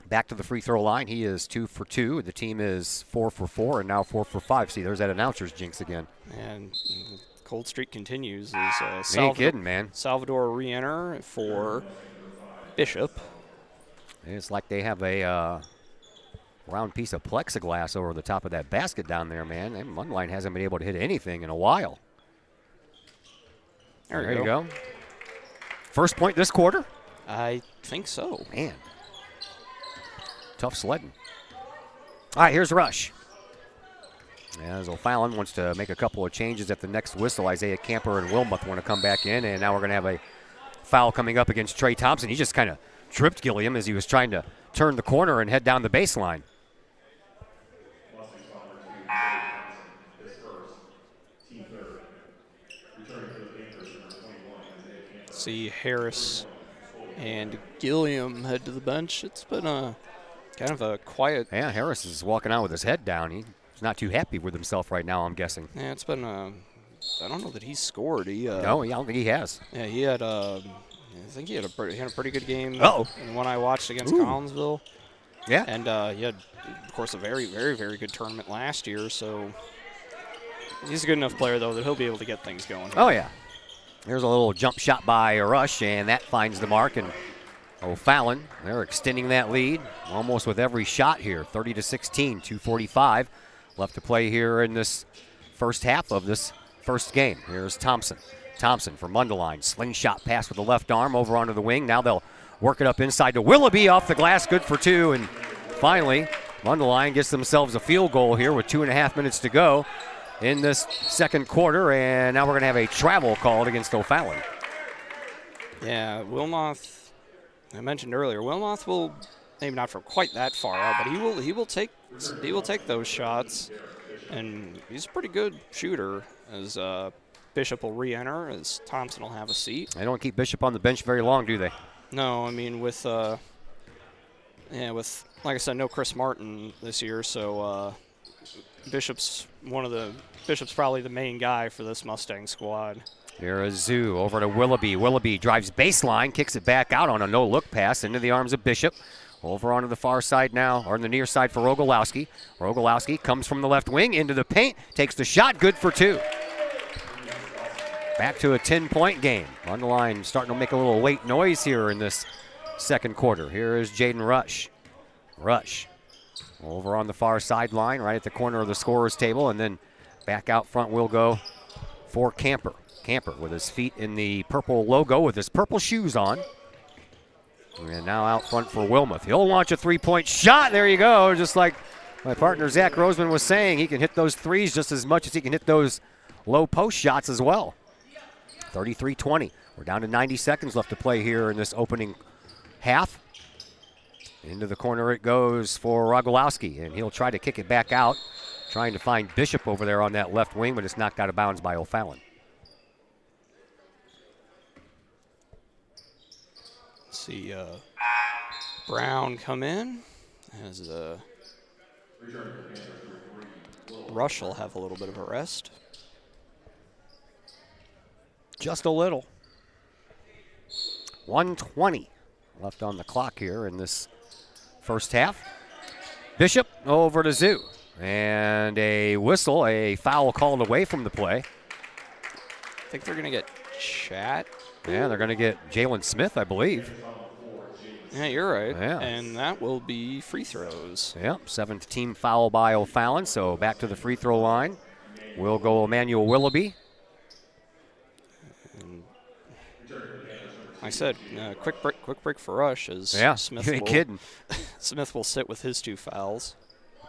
back to the free throw line. He is 2 for 2. The team is 4 for 4 and now 4 for 5. See, there's that announcer's jinx again. And the cold streak continues. Ain't kidding, man. Salvador re-enter for Bishop. It's like they have a round piece of plexiglass over the top of that basket down there, man. And Mundelein hasn't been able to hit anything in a while. There you go. First point this quarter? I think so. Man. tough sledding. All right, here's Rush. As O'Fallon wants to make a couple of changes at the next whistle, Isaiah Camper and Wilmoth want to come back in, and now we're going to have a foul coming up against Trey Thompson. He just kind of tripped Gilliam as he was trying to turn the corner and head down the baseline. See Harris and Gilliam head to the bench. It's been a kind of a quiet. Yeah, Harris is walking out with his head down. He's not too happy with himself right now, I'm guessing. Yeah, it's been I don't know that he scored. No, I don't think he has. Yeah, he had I think he had a pretty good game. Uh-oh. In the one I watched against Collinsville. Yeah. And he had, of course, a very, very, very good tournament last year. So he's a good enough player, though, that he'll be able to get things going. Oh, yeah. There's a little jump shot by Rush, and that finds the mark. And O'Fallon, they're extending that lead almost with every shot here. 30-16, 2:45 left to play here in this first half of this first game. Here's Thompson. Thompson for Mundelein. Slingshot pass with the left arm over onto the wing. Now they'll work it up inside to Willoughby off the glass. Good for two. And finally, Mundelein gets themselves a field goal here with 2.5 minutes to go in this second quarter. And now we're going to have a travel called against O'Fallon. Yeah, Wilmoth, I mentioned earlier, Wilmoth will, maybe not from quite that far out, but he will take those shots. And he's a pretty good shooter as Bishop will re-enter, as Thompson will have a seat. They don't keep Bishop on the bench very long, do they? No, I mean with like I said, no Chris Martin this year, so Bishop's probably the main guy for this Mustang squad. Here is Zoo over to Willoughby. Willoughby drives baseline, kicks it back out on a no-look pass into the arms of Bishop. Over onto the far side now, or on the near side for Rogalowski. Rogalowski comes from the left wing into the paint, takes the shot, good for two. Back to a 10-point game. Mundelein starting to make a little late noise here in this second quarter. Here is Jaden Rush. Rush over on the far sideline, right at the corner of the scorer's table, and then back out front will go for Camper. Camper with his feet in the purple logo with his purple shoes on. And now out front for Wilmoth. He'll launch a three-point shot. There you go. Just like my partner Zach Roseman was saying, he can hit those threes just as much as he can hit those low post shots as well. 33-20. We're down to 90 seconds left to play here in this opening half. Into the corner it goes for Rogalowski, and he'll try to kick it back out, trying to find Bishop over there on that left wing, but it's knocked out of bounds by O'Fallon. See Brown come in as Rush will have a little bit of a rest. Just a little. 1:20 left on the clock here in this first half. Bishop over to Zoo. And a whistle, a foul called away from the play. I think they're going to get Chat. Yeah, they're going to get Jalen Smith, I believe. Yeah, you're right. Yeah. And that will be free throws. Yep, seventh team foul by O'Fallon, so back to the free throw line. Will go Emmanuel Willoughby. And I said, quick break for Rush as Smith you ain't kidding. Smith will sit with his two fouls.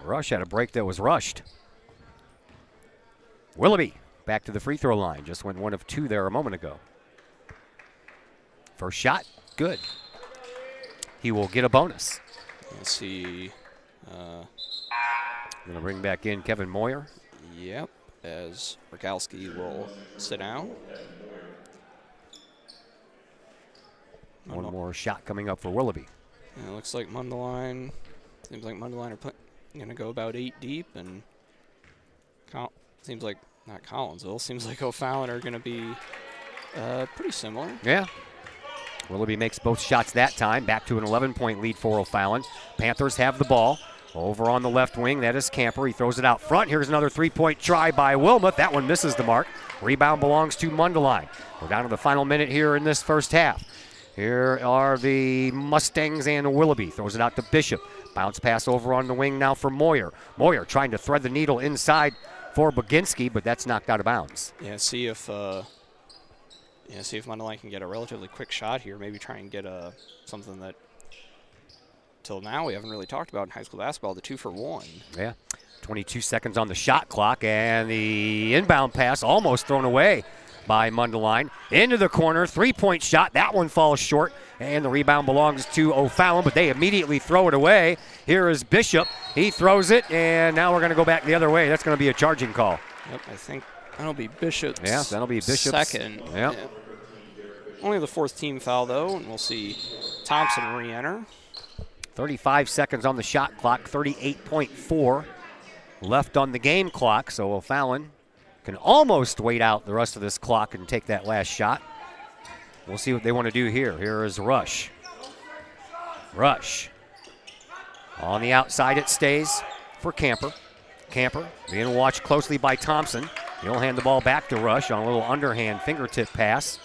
Rush had a break that was rushed. Willoughby back to the free throw line. Just went 1 of 2 there a moment ago. First shot, good. He will get a bonus. Let's see. Going to bring back in Kevin Moyer. Yep, as Rogalowski will sit down. One more shot coming up for Willoughby. Yeah, it looks like Mundelein. Seems like Mundelein are going to go about 8 deep, and seems like not Collinsville. Seems like O'Fallon are going to be pretty similar. Yeah. Willoughby makes both shots that time. Back to an 11-point lead for O'Fallon. Panthers have the ball. Over on the left wing, that is Camper. He throws it out front. Here's another three-point try by Wilmoth. That one misses the mark. Rebound belongs to Mundelein. We're down to the final minute here in this first half. Here are the Mustangs and Willoughby. Throws it out to Bishop. Bounce pass over on the wing now for Moyer. Moyer trying to thread the needle inside for Boginski, but that's knocked out of bounds. Yeah, see if Mundelein can get a relatively quick shot here. Maybe try and get something that till now we haven't really talked about in high school basketball, the 2-for-1. Yeah. 22 seconds on the shot clock, and the inbound pass almost thrown away by Mundelein. Into the corner, three-point shot. That one falls short, and the rebound belongs to O'Fallon, but they immediately throw it away. Here is Bishop. He throws it, and now we're going to go back the other way. That's going to be a charging call. Yep, I think that'll be Bishop's second. Yep. Yeah. Only the fourth team foul, though, and we'll see Thompson re-enter. 35 seconds on the shot clock, 38.4 left on the game clock, so O'Fallon can almost wait out the rest of this clock and take that last shot. We'll see what they want to do here. Here is Rush. Rush. On the outside it stays for Camper. Camper being watched closely by Thompson. He'll hand the ball back to Rush on a little underhand fingertip pass.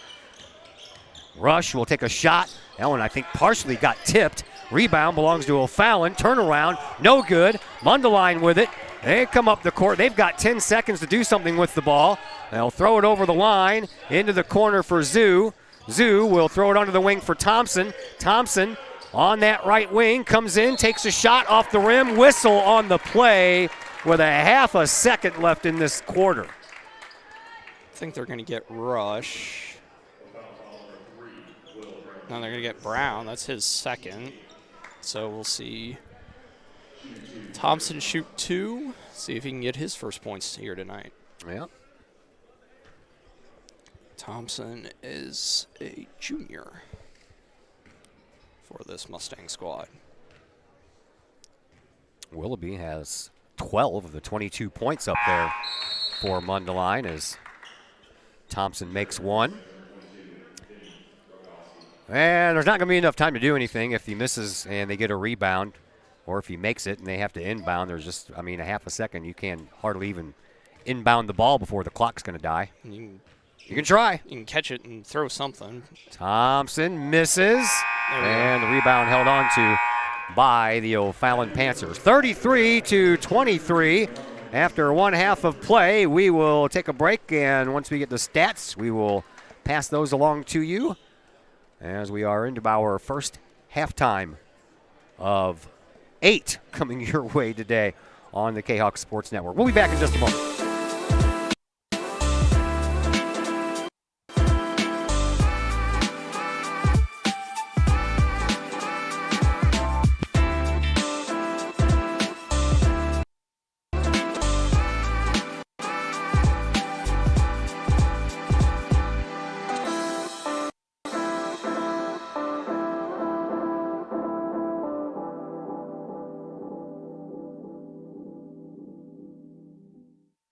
Rush will take a shot. That one, I think, partially got tipped. Rebound belongs to O'Fallon. Turnaround, no good. Mundelein with it. They come up the court. They've got 10 seconds to do something with the ball. They'll throw it over the line into the corner for Zoo. Zoo will throw it onto the wing for Thompson. Thompson on that right wing comes in, takes a shot off the rim. Whistle on the play with a half a second left in this quarter. I think they're going to get Rush. No, they're going to get Brown. That's his second. So we'll see Thompson shoot 2. See if he can get his first points here tonight. Yeah. Thompson is a junior for this Mustang squad. Willoughby has 12 of the 22 points up there for Mundelein as Thompson makes one. And there's not going to be enough time to do anything if he misses and they get a rebound, or if he makes it and they have to inbound. There's just, a half a second. You can hardly even inbound the ball before the clock's going to die. You can try. You can catch it and throw something. Thompson misses, and the rebound held on to by the O'Fallon Panthers. 33-23. After one half of play, we will take a break, and once we get the stats, we will pass those along to you as we are into our first halftime of 8 coming your way today on the K-Hawk Sports Network. We'll be back in just a moment.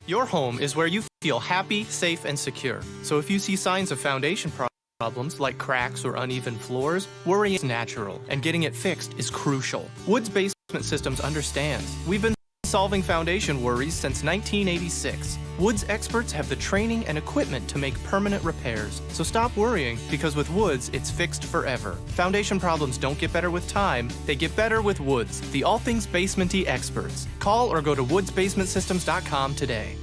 Your home is where you feel happy, safe, and secure. So if you see signs of foundation problems like cracks or uneven floors, worry is natural, and getting it fixed is crucial. Woods Basement Systems understands. We've been solving foundation worries since 1986. Woods experts have the training and equipment to make permanent repairs. So stop worrying, because with Woods, it's fixed forever. Foundation problems don't get better with time, they get better with Woods, the all things basement-y experts. Call or go to woodsbasementsystems.com today.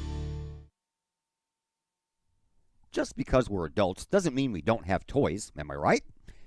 Just because we're adults doesn't mean we don't have toys, am I right?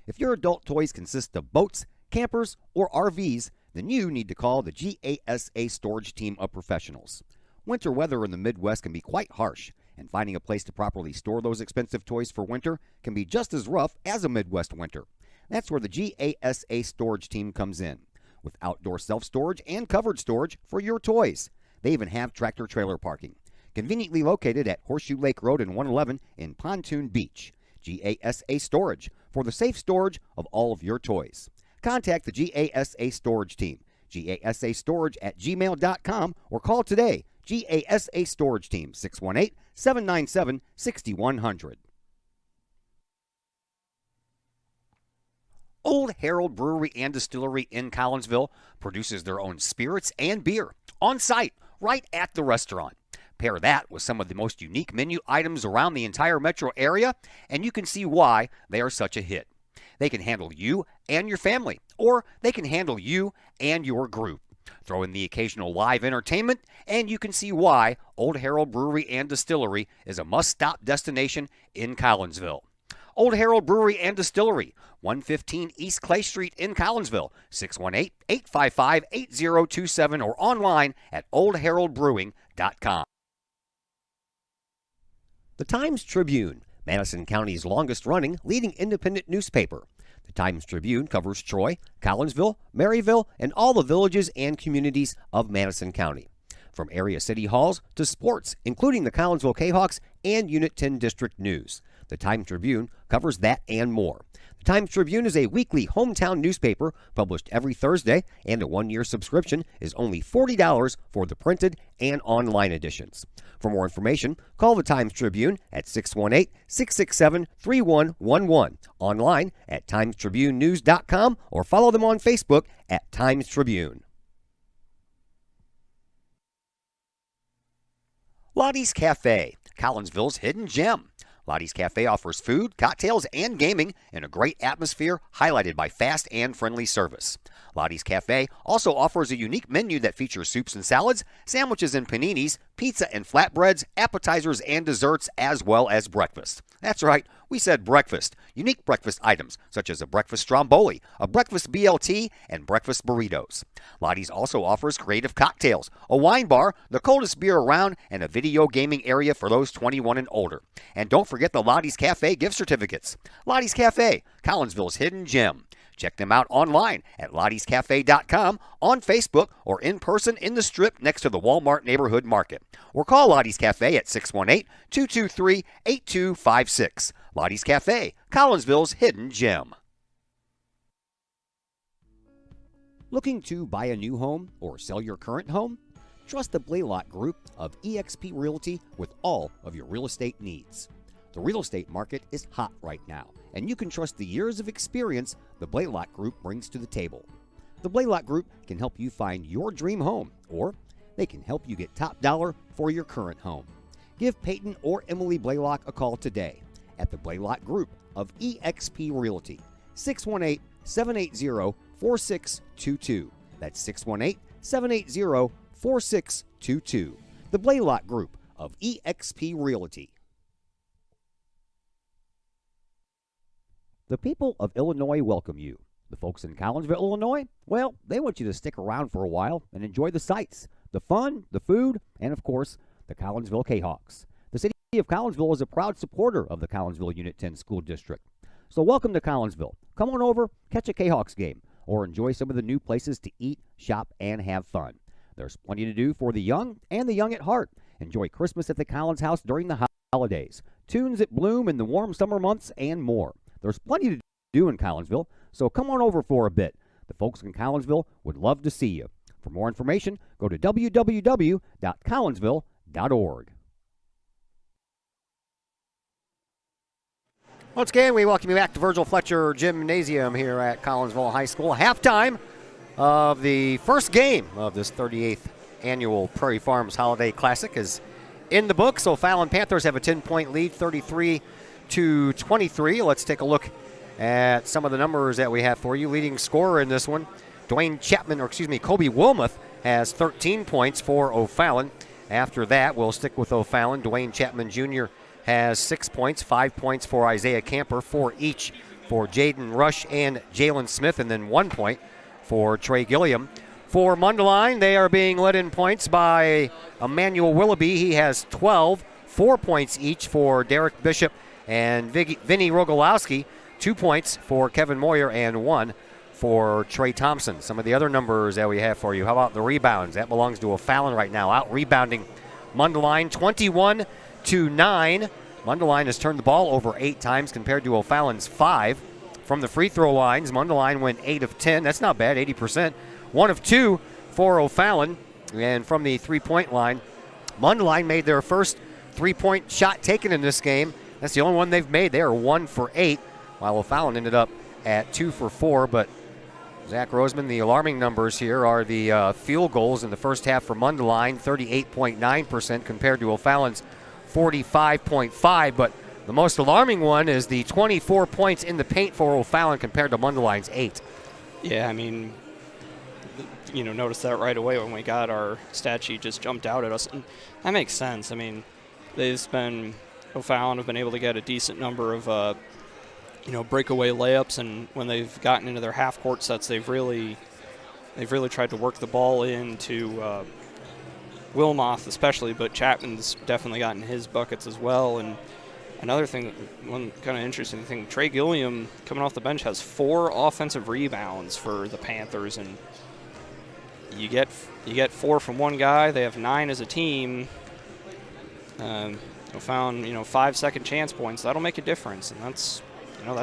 If your adult toys consist of boats, campers, or RVs, then you need to call the GASA storage team of professionals. Winter weather in the Midwest can be quite harsh, and finding a place to properly store those expensive toys for winter can be just as rough as a Midwest winter. That's where the GASA storage team comes in, with outdoor self-storage and covered storage for your toys. They even have tractor-trailer parking, conveniently located at Horseshoe Lake Road and 111 in Pontoon Beach. GASA Storage, for the safe storage of all of your toys. Contact the GASA Storage Team, gasastorage@gmail.com, or call today, GASA Storage Team, 618-797-6100. Old Herald Brewery and Distillery in Collinsville produces their own spirits and beer on site, right at the restaurant. Pair that with some of the most unique menu items around the entire metro area, and you can see why they are such a hit. They can handle you and your family, or they can handle you and your group. Throw in the occasional live entertainment, and you can see why Old Herald Brewery and Distillery is a must-stop destination in Collinsville. Old Herald Brewery and Distillery, 115 East Clay Street in Collinsville, 618-855-8027 or online at oldheraldbrewing.com. The Times-Tribune, Madison County's longest-running leading independent newspaper. The Times-Tribune covers Troy, Collinsville, Maryville, and all the villages and communities of Madison County. From area city halls to sports, including the Collinsville Jayhawks and Unit 10 District News. The Times-Tribune covers that and more. The Times-Tribune is a weekly hometown newspaper published every Thursday, and a one-year subscription is only $40 for the printed and online editions. For more information, call the Times-Tribune at 618-667-3111, online at timestribunenews.com, or follow them on Facebook at Times-Tribune. Lottie's Cafe, Collinsville's hidden gem. Lottie's Cafe offers food, cocktails, and gaming in a great atmosphere highlighted by fast and friendly service. Lottie's Cafe also offers a unique menu that features soups and salads, sandwiches and paninis, pizza and flatbreads, appetizers and desserts, as well as breakfast. That's right, we said breakfast. Unique breakfast items such as a breakfast stromboli, a breakfast BLT, and breakfast burritos. Lottie's also offers creative cocktails, a wine bar, the coldest beer around, and a video gaming area for those 21 and older. And don't forget the Lottie's Cafe gift certificates. Lottie's Cafe, Collinsville's hidden gem. Check them out online at lottiescafe.com, on Facebook, or in person in the Strip next to the Walmart Neighborhood Market. Or call Lottie's Cafe at 618-223-8256. Lottie's Cafe, Collinsville's hidden gem. Looking to buy a new home or sell your current home? Trust the Blaylock Group of eXp Realty with all of your real estate needs. The real estate market is hot right now, and you can trust the years of experience the Blaylock Group brings to the table. The Blaylock Group can help you find your dream home, or they can help you get top dollar for your current home. Give Peyton or Emily Blaylock a call today at the Blaylock Group of eXp Realty, 618-780-4622. That's 618-780-4622. The Blaylock Group of eXp Realty. The people of Illinois welcome you. The folks in Collinsville, Illinois, well, they want you to stick around for a while and enjoy the sights, the fun, the food, and of course, the Collinsville Jayhawks. The city of Collinsville is a proud supporter of the Collinsville Unit 10 School District. So welcome to Collinsville. Come on over, catch a Jayhawks game, or enjoy some of the new places to eat, shop, and have fun. There's plenty to do for the young and the young at heart. Enjoy Christmas at the Collins House during the holidays, tunes at Bloom in the warm summer months, and more. There's plenty to do in Collinsville, so come on over for a bit. The folks in Collinsville would love to see you. For more information, go to www.collinsville.org. Once again, we welcome you back to Virgil Fletcher Gymnasium here at Collinsville High School. Halftime of the first game of this 38th annual Prairie Farms Holiday Classic is in the books. O'Fallon Panthers have a 10-point lead, 33-23. Let's take a look at some of the numbers that we have for you. Leading scorer in this one, Kobe Wilmoth has 13 points for O'Fallon. After that, we'll stick with O'Fallon. Dwayne Chapman Jr. has 6 points, 5 points for Isaiah Camper, 4 each for Jaden Rush and Jalen Smith, and then 1 point for Trey Gilliam. For Mundelein, they are being led in points by Emmanuel Willoughby. He has 12, 4 points each for Derek Bishop and Vinny Rogalowski, 2 points for Kevin Moyer and 1 for Trey Thompson. Some of the other numbers that we have for you. How about the rebounds? That belongs to O'Fallon right now. Out rebounding Mundelein 21-9. Mundelein has turned the ball over 8 times compared to O'Fallon's 5. From the free throw lines, Mundelein went 8 of 10. That's not bad, 80%. 1 of 2 for O'Fallon. And from the three-point line, Mundelein made their first three-point shot taken in this game. That's the only one they've made. They are 1 for 8, while O'Fallon ended up at 2 for 4. But Zach Roseman, the alarming numbers here are the field goals in the first half for Mundelein, 38.9% compared to O'Fallon's 45.5. But the most alarming one is the 24 points in the paint for O'Fallon compared to Mundelein's 8. Yeah, I mean, noticed that right away when we got our stat sheet just jumped out at us. And that makes sense. I mean, O'Fallon have been able to get a decent number of breakaway layups, and when they've gotten into their half-court sets, they've really tried to work the ball into Wilmoth especially, but Chapman's definitely gotten his buckets as well. And another thing, one kind of interesting thing, Trey Gilliam coming off the bench has 4 offensive rebounds for the Panthers, and you get 4 from one guy. They have 9 as a team. Found 5 second chance points. That'll make a difference, and that's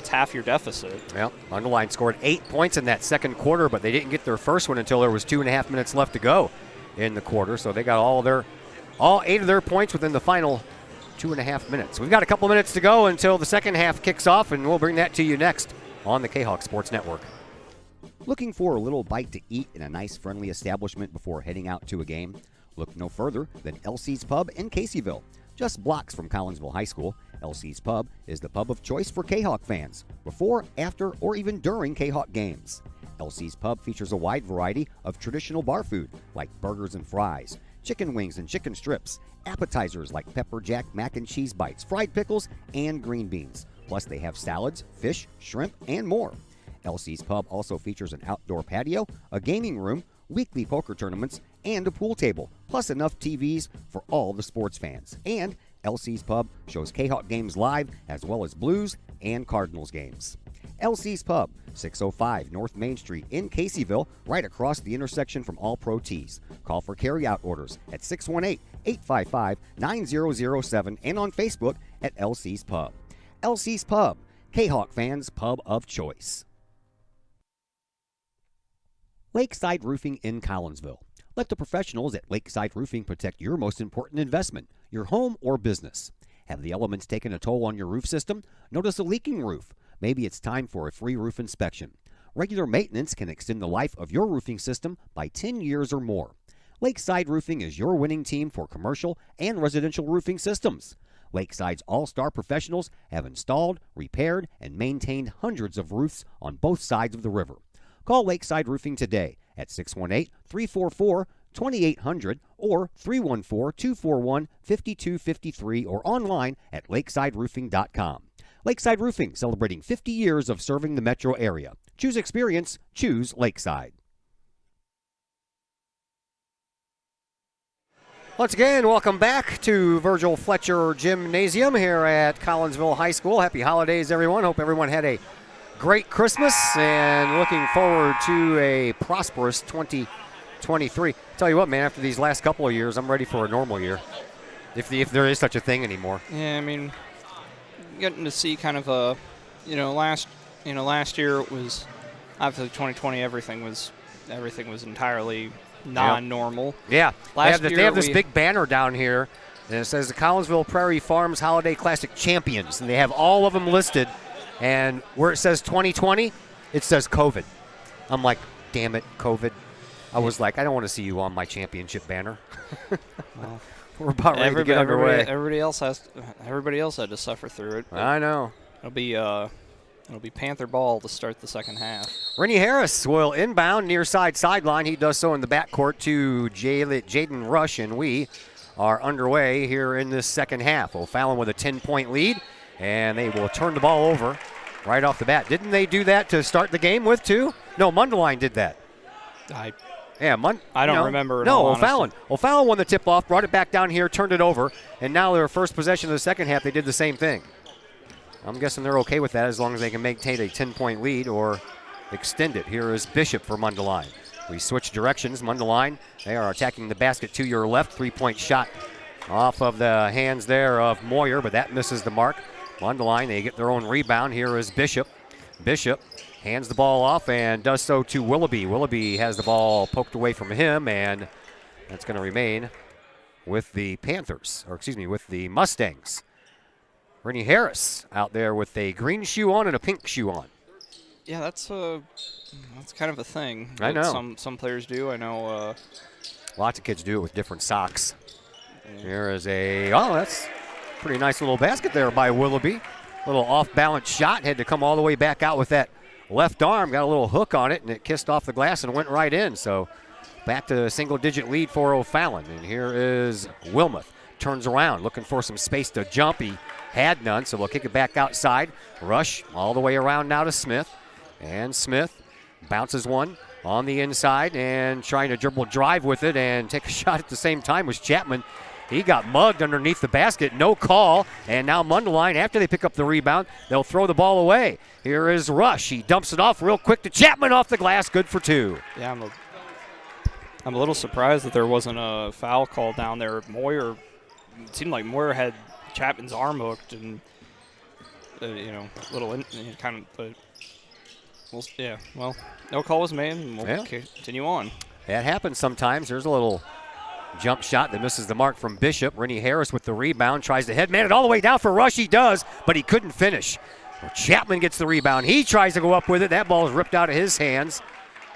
half your deficit. Well, Mundelein scored 8 points in that second quarter, but they didn't get their first one until there was 2.5 minutes left to go in the quarter. So they got all 8 of their points within the final 2.5 minutes. We've got a couple minutes to go until the second half kicks off, and we'll bring that to you next on the K-Hawk Sports Network. Looking for a little bite to eat in a nice, friendly establishment before heading out to a game? Look no further than LC's Pub in Caseyville. Just blocks from Collinsville High School, LC's Pub is the pub of choice for K-Hawk fans, before, after, or even during K-Hawk games. LC's Pub features a wide variety of traditional bar food like burgers and fries, chicken wings and chicken strips, appetizers like pepper jack mac and cheese bites, fried pickles, and green beans. Plus they have salads, fish, shrimp, and more. LC's Pub also features an outdoor patio, a gaming room, weekly poker tournaments, and a pool table, plus enough TVs for all the sports fans. And LC's Pub shows K-Hawk games live, as well as Blues and Cardinals games. LC's Pub, 605 North Main Street in Caseyville, right across the intersection from All Pro Tees. Call for carry-out orders at 618-855-9007 and on Facebook at LC's Pub. LC's Pub, K-Hawk fans' pub of choice. Lakeside Roofing in Collinsville. Let the professionals at Lakeside Roofing protect your most important investment, your home or business. Have the elements taken a toll on your roof system? Notice a leaking roof? Maybe it's time for a free roof inspection. Regular maintenance can extend the life of your roofing system by 10 years or more. Lakeside Roofing is your winning team for commercial and residential roofing systems. Lakeside's all-star professionals have installed, repaired, and maintained hundreds of roofs on both sides of the river. Call Lakeside Roofing today at 618-344-2800 or 314-241-5253 or online at lakesideroofing.com. Lakeside Roofing, celebrating 50 years of serving the metro area. Choose experience, choose Lakeside. Once again, welcome back to Virgil Fletcher Gymnasium here at Collinsville High School. Happy holidays, everyone. Hope everyone had a great Christmas and looking forward to a prosperous 2023. Tell you what, man, after these last couple of years, I'm ready for a normal year, if there is such a thing anymore. Yeah, I mean, getting to see kind of a, last year it was, after 2020, everything was entirely non-normal. Yeah, they have this we big banner down here, and it says the Collinsville Prairie Farms Holiday Classic Champions, and they have all of them listed. And where it says 2020, it says COVID. I'm like, damn it, COVID. I was like, I don't want to see you on my championship banner. Well, we're about ready to get underway. Everybody else had to suffer through it. I know. It'll be Panther ball to start the second half. Rennie Harris will inbound near sideline. He does so in the backcourt to Jaden Rush, and we are underway here in this second half. O'Fallon with a 10-point lead, and they will turn the ball over right off the bat. Didn't they do that to start the game with, too? No, Mundelein did that. I don't remember. No, O'Fallon. O'Fallon won the tip-off, brought it back down here, turned it over, and now their first possession of the second half, they did the same thing. I'm guessing they're okay with that as long as they can maintain a 10-point lead or extend it. Here is Bishop for Mundelein. We switch directions. Mundelein, they are attacking the basket to your left. Three-point shot off of the hands there of Moyer, but that misses the mark. Mundelein, they get their own rebound. Here is Bishop. Bishop hands the ball off and does so to Willoughby. Willoughby has the ball poked away from him, and that's going to remain with the Panthers, with the Mustangs. Rennie Harris out there with a green shoe on and a pink shoe on. Yeah, that's kind of a thing. I know. Some players do. I know. Lots of kids do it with different socks. Yeah. Here is that's a pretty nice little basket there by Willoughby. Little off-balance shot. Had to come all the way back out with that left arm. Got a little hook on it, and it kissed off the glass and went right in. So back to a single-digit lead for O'Fallon. And here is Wilmoth. Turns around, looking for some space to jump. He had none, so we'll kick it back outside. Rush all the way around now to Smith. And Smith bounces one on the inside and trying to dribble drive with it and take a shot at the same time was Chapman. He got mugged underneath the basket, no call. And now Mundelein, after they pick up the rebound, they'll throw the ball away. Here is Rush. He dumps it off real quick to Chapman off the glass, good for 2. Yeah, I'm a little surprised that there wasn't a foul call down there. Moyer, it seemed like Moyer had Chapman's arm hooked and, kind of, but no call was made, and we'll continue on. That happens sometimes. There's a little jump shot that misses the mark from Bishop. Rennie Harris with the rebound, tries to headman it all the way down for Rush. He does, but he couldn't finish. Well, Chapman gets the rebound. He tries to go up with it. That ball is ripped out of his hands,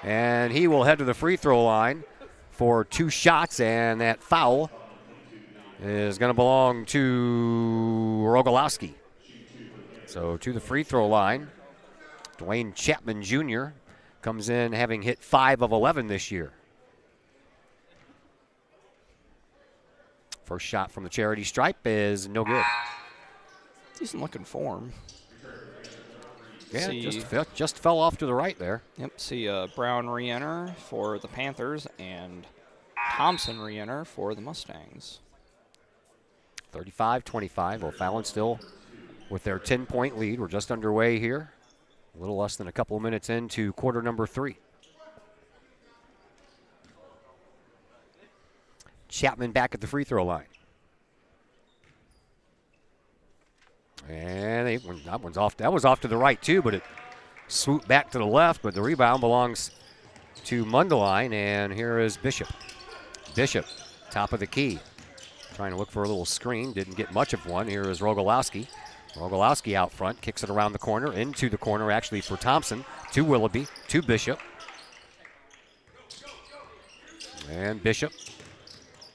and he will head to the free throw line for 2 shots, and that foul is going to belong to Rogalowski. So to the free throw line, Dwayne Chapman Jr. comes in having hit 5 of 11 this year. First shot from the charity stripe is no good. Decent looking form. Yeah, just fell off to the right there. Yep, see Brown re-enter for the Panthers and Thompson re-enter for the Mustangs. 35-25. O'Fallon still with their 10-point lead. We're just underway here. A little less than a couple of minutes into quarter number 3. Chapman back at the free throw line. And that one's off. That was off to the right too, but it swooped back to the left. But the rebound belongs to Mundelein, and here is Bishop. Bishop, top of the key, trying to look for a little screen. Didn't get much of one. Here is Rogalowski. Rogalowski out front, kicks it around the corner, into the corner actually for Thompson, to Willoughby, to Bishop. And Bishop,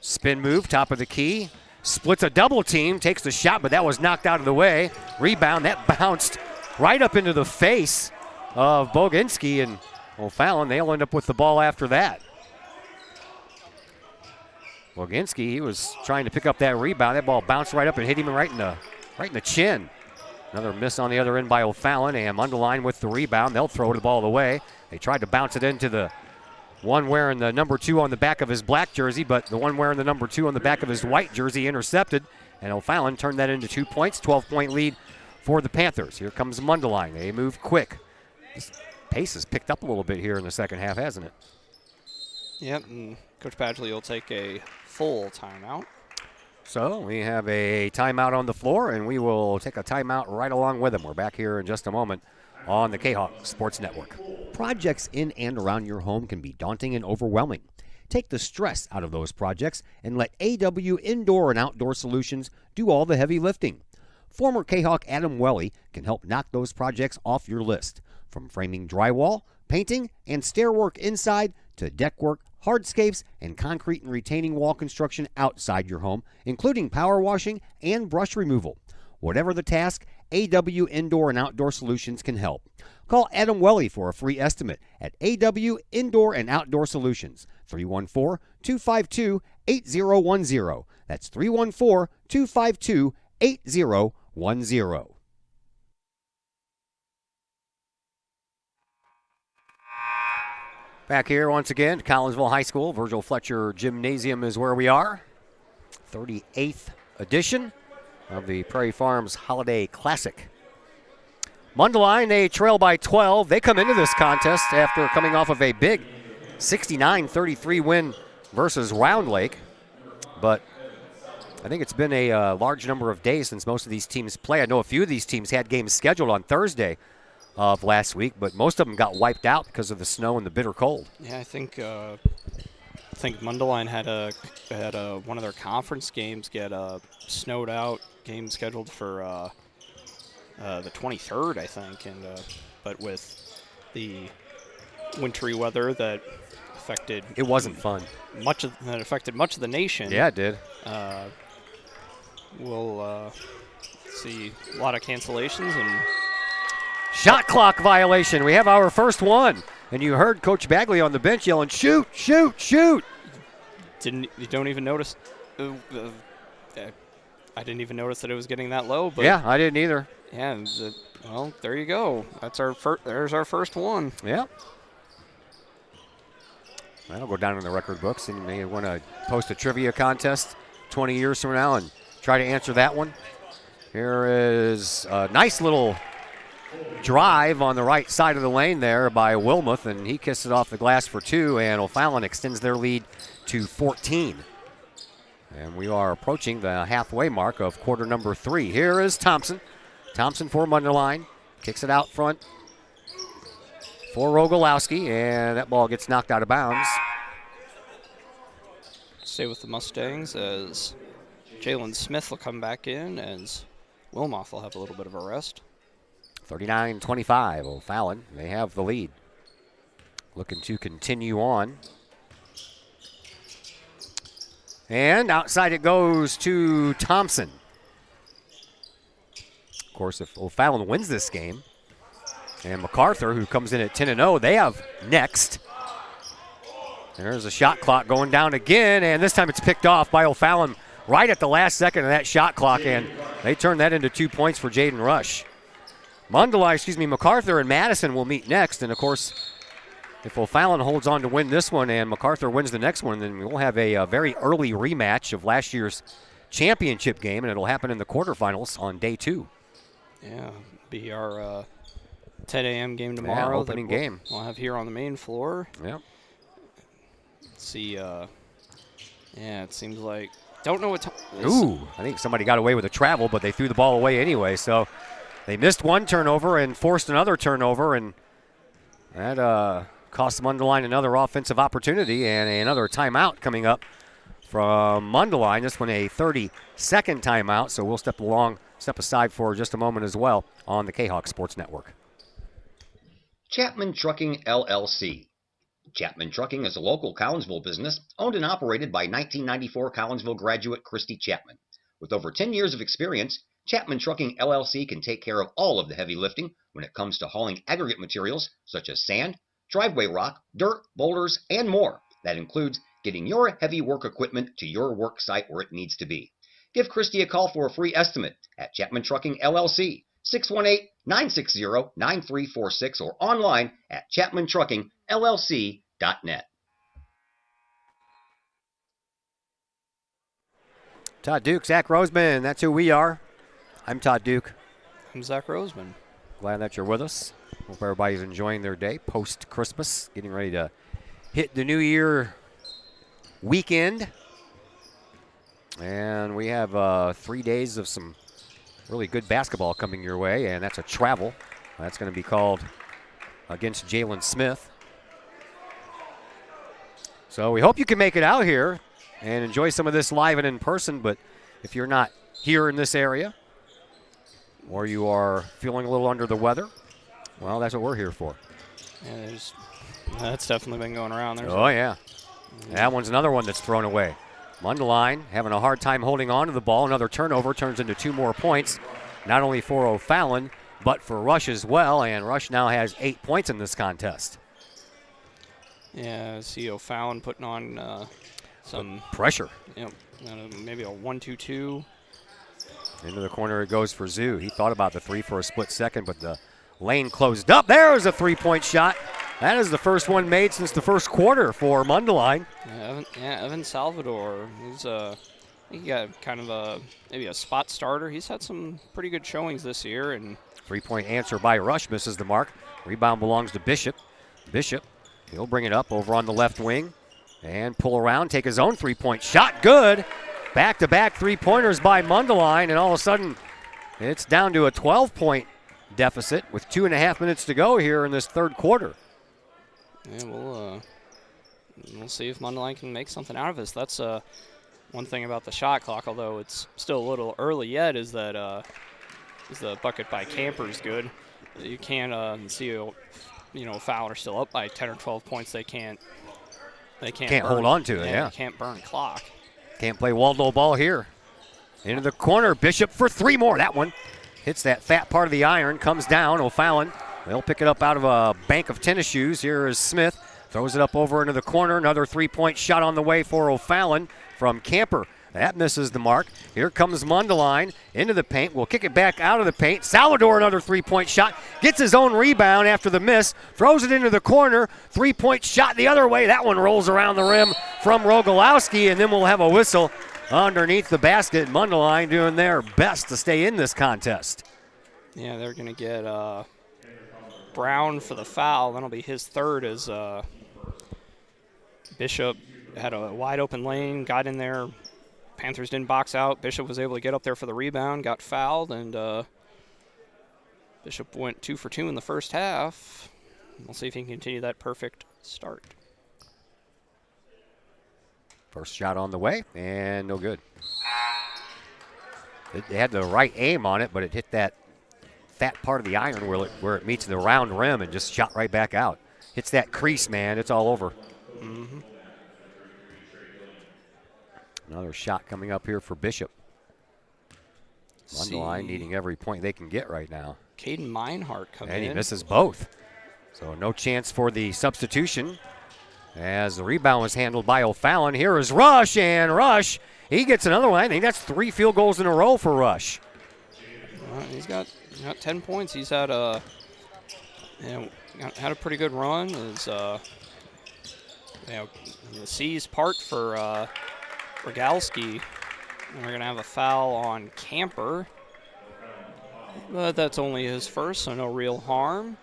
spin move, top of the key, splits a double team, takes the shot, but that was knocked out of the way. Rebound, that bounced right up into the face of Boginski and O'Fallon. They'll end up with the ball after that. Boginski, he was trying to pick up that rebound. That ball bounced right up and hit him right in the chin. Another miss on the other end by O'Fallon, and Mundelein with the rebound. They'll throw the ball away. They tried to bounce it into the one wearing the number 2 on the back of his black jersey, but the one wearing the number 2 on the back of his white jersey intercepted, and O'Fallon turned that into 2 points. 12-point lead for the Panthers. Here comes Mundelein. They move quick. This pace has picked up a little bit here in the second half, hasn't it? Yep, and Coach Badgley will take a full timeout. So we have a timeout on the floor, and we will take a timeout right along with him. We're back here in just a moment on the K-Hawk Sports Network. Projects in and around your home can be daunting and overwhelming. Take the stress out of those projects and let AW Indoor and Outdoor Solutions do all the heavy lifting. Former K-Hawk Adam Welly can help knock those projects off your list. From framing drywall, painting, and stair work inside to deck work, hardscapes, and concrete and retaining wall construction outside your home, including power washing and brush removal. Whatever the task, AW Indoor and Outdoor Solutions can help. Call Adam Welly for a free estimate at AW Indoor and Outdoor Solutions, 314-252-8010. That's 314-252-8010. Back here once again, Collinsville High School. Virgil Fletcher Gymnasium is where we are. 38th edition of the Prairie Farms Holiday Classic. Mundelein, they trail by 12. They come into this contest after coming off of a big 69-33 win versus Round Lake. But I think it's been a large number of days since most of these teams play. I know a few of these teams had games scheduled on Thursday of last week, but most of them got wiped out because of the snow and the bitter cold. Yeah, I think Mundelein had one of their conference games get snowed out. Game scheduled for the 23rd, I think, and but with the wintry weather that affected it wasn't fun. That affected much of the nation. Yeah, it did. We'll see a lot of cancellations and. Shot clock violation. We have our first one. And you heard Coach Badgley on the bench yelling, shoot, shoot, shoot. You don't even notice. I didn't even notice that it was getting that low. But yeah, I didn't either. Yeah, well, there you go. That's there's our first one. Yeah. That'll go down in the record books, and you may want to post a trivia contest 20 years from now and try to answer that one. Here is a nice little drive on the right side of the lane there by Wilmoth, and he kissed it off the glass for 2, and O'Fallon extends their lead to 14. And we are approaching the halfway mark of quarter number 3. Here is Thompson. Thompson for Mundelein. Kicks it out front for Rogalowski, and that ball gets knocked out of bounds. Stay with the Mustangs as Jalen Smith will come back in, as Wilmoth will have a little bit of a rest. 39-25, O'Fallon. They have the lead. Looking to continue on. And outside it goes to Thompson. Of course, if O'Fallon wins this game, and MacArthur, who comes in at 10-0, they have next. There's a shot clock going down again, and this time it's picked off by O'Fallon right at the last second of that shot clock, and they turn that into 2 points for Jaden Rush. MacArthur and Madison will meet next, and of course, if O'Fallon holds on to win this one and MacArthur wins the next one, then we'll have a very early rematch of last year's championship game, and it'll happen in the quarterfinals on day 2. Yeah, be our 10 a.m. game tomorrow. Yeah, opening game. We'll have here on the main floor. Yep. Let's see, yeah, it seems like, don't know what Ooh, I think somebody got away with a travel, but they threw the ball away anyway, so they missed one turnover and forced another turnover, and that cost Mundelein another offensive opportunity and another timeout coming up from Mundelein. This one a 30-second timeout, so we'll step aside for just a moment as well on the K-Hawk Sports Network. Chapman Trucking, LLC. Chapman Trucking is a local Collinsville business owned and operated by 1994 Collinsville graduate Christy Chapman. With over 10 years of experience, Chapman Trucking, LLC can take care of all of the heavy lifting when it comes to hauling aggregate materials such as sand, driveway rock, dirt, boulders, and more. That includes getting your heavy work equipment to your work site where it needs to be. Give Christy a call for a free estimate at Chapman Trucking, LLC, 618-960-9346, or online at chapmantruckingllc.net. Todd Duke, Zach Roseman, that's who we are. I'm Todd Duke. I'm Zach Roseman. Glad that you're with us. Hope everybody's enjoying their day post-Christmas, getting ready to hit the New Year weekend. And we have 3 days of some really good basketball coming your way, and that's a travel. That's going to be called against Jalen Smith. So we hope you can make it out here and enjoy some of this live and in person, but if you're not here in this area or you are feeling a little under the weather, well, that's what we're here for. Yeah, that's definitely been going around. Yeah. That one's another one that's thrown away. Mundelein having a hard time holding on to the ball. Another turnover turns into 2 more points, not only for O'Fallon, but for Rush as well, and Rush now has 8 points in this contest. Yeah, I see O'Fallon putting on some pressure. Yep, maybe a 1-2-2. Into the corner it goes for Zoo. He thought about the 3 for a split second, but the lane closed up. There's a 3-point shot. That is the first one made since the first quarter for Mundelein. Evan Salvador. He got kind of maybe a spot starter. He's had some pretty good showings this year. And 3-point answer by Rush misses the mark. Rebound belongs to Bishop. Bishop, he'll bring it up over on the left wing and pull around, take his own 3-point shot. Good. Back-to-back 3-pointers by Mundelein, and all of a sudden it's down to a 12-point deficit with 2.5 minutes to go here in this third quarter. Yeah, we'll see if Mundelein can make something out of this. That's one thing about the shot clock, although it's still a little early yet, is that the bucket by Camper is good. You can't see Fowler still up by 10 or 12 points. They can't hold on to it. Yeah, they can't burn clock. Can't play Waldo ball here. Into the corner, Bishop for 3 more. That one hits that fat part of the iron, comes down. O'Fallon, they'll pick it up out of a bank of tennis shoes. Here is Smith, throws it up over into the corner. Another 3-point shot on the way for O'Fallon from Camper. That misses the mark. Here comes Mundelein into the paint. We'll kick it back out of the paint. Salvador, another three-point shot. Gets his own rebound after the miss. Throws it into the corner. Three-point shot the other way. That one rolls around the rim from Rogalowski, and then we'll have a whistle underneath the basket. Mundelein doing their best to stay in this contest. Yeah, they're going to get Brown for the foul. That'll be his third as Bishop had a wide open lane, got in there. Panthers didn't box out. Bishop was able to get up there for the rebound, got fouled, and Bishop went 2 for 2 in the first half. We'll see if he can continue that perfect start. First shot on the way, and no good. They had the right aim on it, but it hit that fat part of the iron where it meets the round rim and just shot right back out. Hits that crease, man. It's all over. Mm-hmm. Another shot coming up here for Bishop. Mundelein needing every point they can get right now. Caden Meinhardt coming in. And he misses both. So no chance for the substitution as the rebound was handled by O'Fallon. Here is Rush, and Rush, he gets another one. I think that's 3 field goals in a row for Rush. He's got 10 points. He's had a pretty good run. The C's part for Rogalski. And we're going to have a foul on Camper. But that's only his first, so no real harm.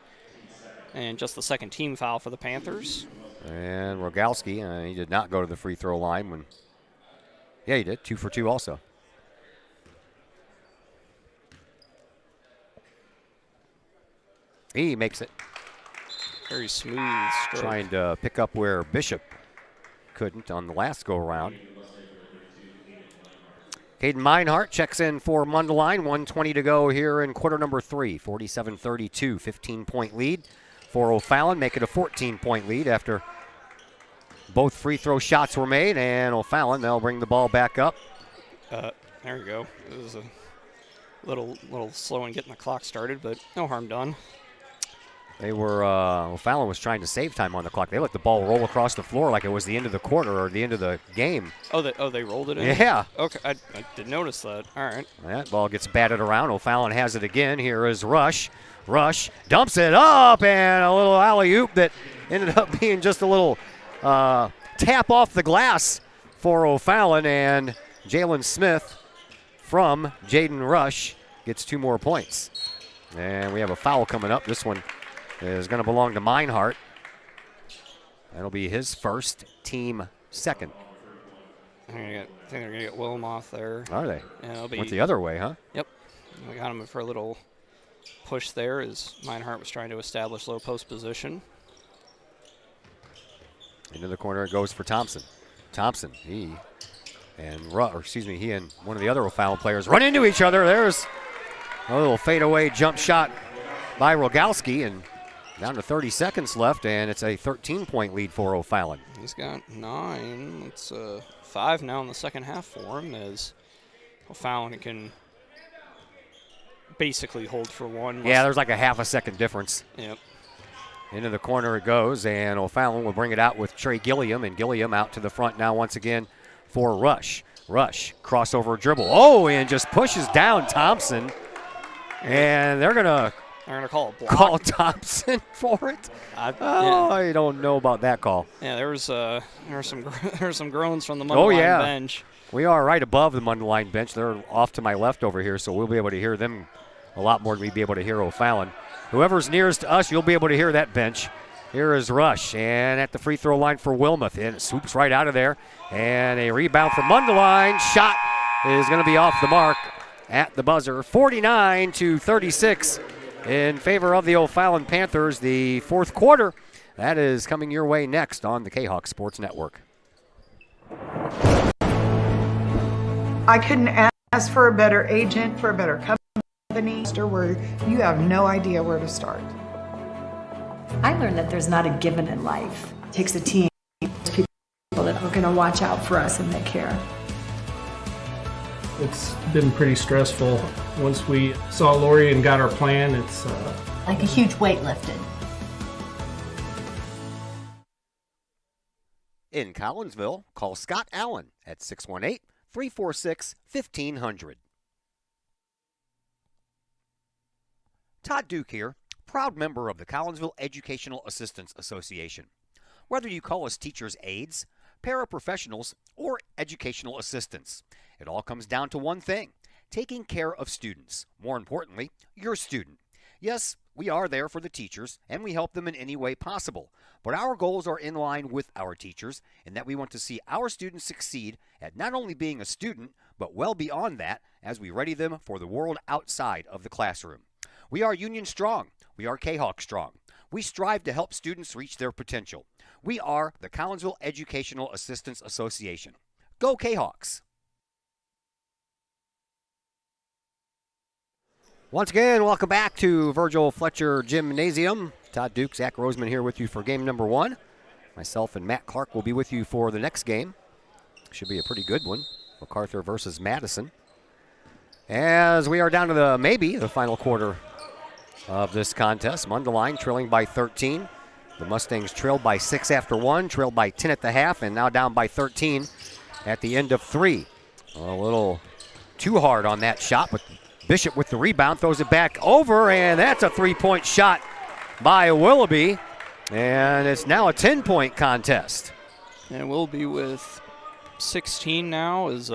And just the second team foul for the Panthers. And Rogalski, he did not go to the free throw line when. Yeah, he did. 2 for 2 also. He makes it. Very smooth stroke. Trying to pick up where Bishop couldn't on the last go-around. Caden Meinhardt checks in for Mundelein. 1:20 to go here in quarter number 3. 47-32, 15-point lead for O'Fallon. Make it a 14-point lead after both free throw shots were made. And O'Fallon, they'll bring the ball back up. There you go. It was a little slow in getting the clock started, but no harm done. They were, O'Fallon was trying to save time on the clock. They let the ball roll across the floor like it was the end of the quarter or the end of the game. Oh, they rolled it in? Yeah. Okay, I didn't notice that. All right. That ball gets batted around. O'Fallon has it again. Here is Rush. Rush dumps it up, and a little alley-oop that ended up being just a little tap off the glass for O'Fallon, and Jalen Smith from Jaden Rush gets 2 more points. And we have a foul coming up. This one is going to belong to Meinhardt. That'll be his first, team second. I think they're going to get Willem off there. Are they? Yeah, it'll be, went the other way, huh? Yep. We got him for a little push there as Meinhardt was trying to establish low post position. Into the corner it goes for Thompson. Thompson, he and one of the other O'Fallon players run into each other. There's a little fadeaway jump shot by Rogalski, and down to 30 seconds left, and it's a 13-point lead for O'Fallon. He's got 9. It's 5 now in the second half for him as O'Fallon can basically hold for 1. Yeah, there's like a half a second difference. Yep. Into the corner it goes, and O'Fallon will bring it out with Trey Gilliam, and Gilliam out to the front now once again for Rush. Rush, crossover dribble. Oh, and just pushes down Thompson. And they're going to call a block. Call Thompson for it? I don't know about that call. Yeah, there were some groans from the Mundelein bench. We are right above the Mundelein bench. They're off to my left over here, so we'll be able to hear them a lot more than we'd be able to hear O'Fallon. Whoever's nearest to us, you'll be able to hear that bench. Here is Rush, and at the free throw line for Wilmoth, and it swoops right out of there. And a rebound from Mundelein. Shot is going to be off the mark at the buzzer. 49-36 in favor of the O'Fallon Panthers. The fourth quarter, that is coming your way next on the K-Hawk Sports Network. I couldn't ask for a better agent, for a better company, where you have no idea where to start. I learned that there's not a given in life. It takes a team, people that are going to watch out for us and take care. It's been pretty stressful. Once we saw Lori and got our plan, it's like a huge weight lifted. In Collinsville, call Scott Allen at 346-1500. Todd Duke here, proud member of the Collinsville Educational Assistance Association. Whether you call us teachers' aides, paraprofessionals, or educational assistants, it all comes down to one thing: taking care of students. More importantly, your student. Yes, we are there for the teachers, and we help them in any way possible. But our goals are in line with our teachers, in that we want to see our students succeed at not only being a student, but well beyond that as we ready them for the world outside of the classroom. We are Union strong. We are K-Hawk strong. We strive to help students reach their potential. We are the Collinsville Educational Assistance Association. Go K-Hawks! Once again, welcome back to Virgil Fletcher Gymnasium. Todd Duke, Zach Roseman here with you for game number 1. Myself and Matt Clark will be with you for the next game. Should be a pretty good one. MacArthur versus Madison. As we are down to the final quarter of this contest. Mundelein trailing by 13. The Mustangs trailed by 6 after 1, trailed by 10 at the half, and now down by 13 at the end of 3. A little too hard on that shot, but Bishop with the rebound throws it back over, and that's a 3-point shot by Willoughby. And it's now a 10-point contest. And Willoughby with 16 now as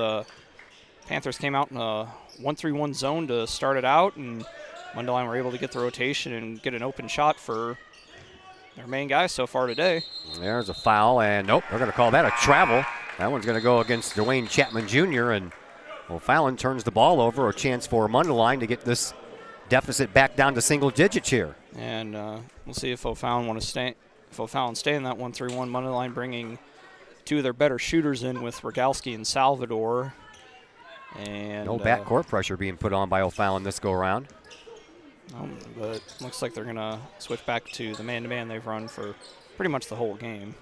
Panthers came out in a 1-3-1 zone to start it out, and Mundelein were able to get the rotation and get an open shot for their main guy so far today. There's a foul, and nope, they're going to call that a travel. That one's going to go against Dwayne Chapman Jr., and O'Fallon turns the ball over, a chance for Mundelein to get this deficit back down to single digits here. And we'll see if O'Fallon stay in that 1-3-1. Mundelein bringing two of their better shooters in with Rogalski and Salvador. And no backcourt pressure being put on by O'Fallon this go-around. But looks like they're going to switch back to the man-to-man they've run for pretty much the whole game.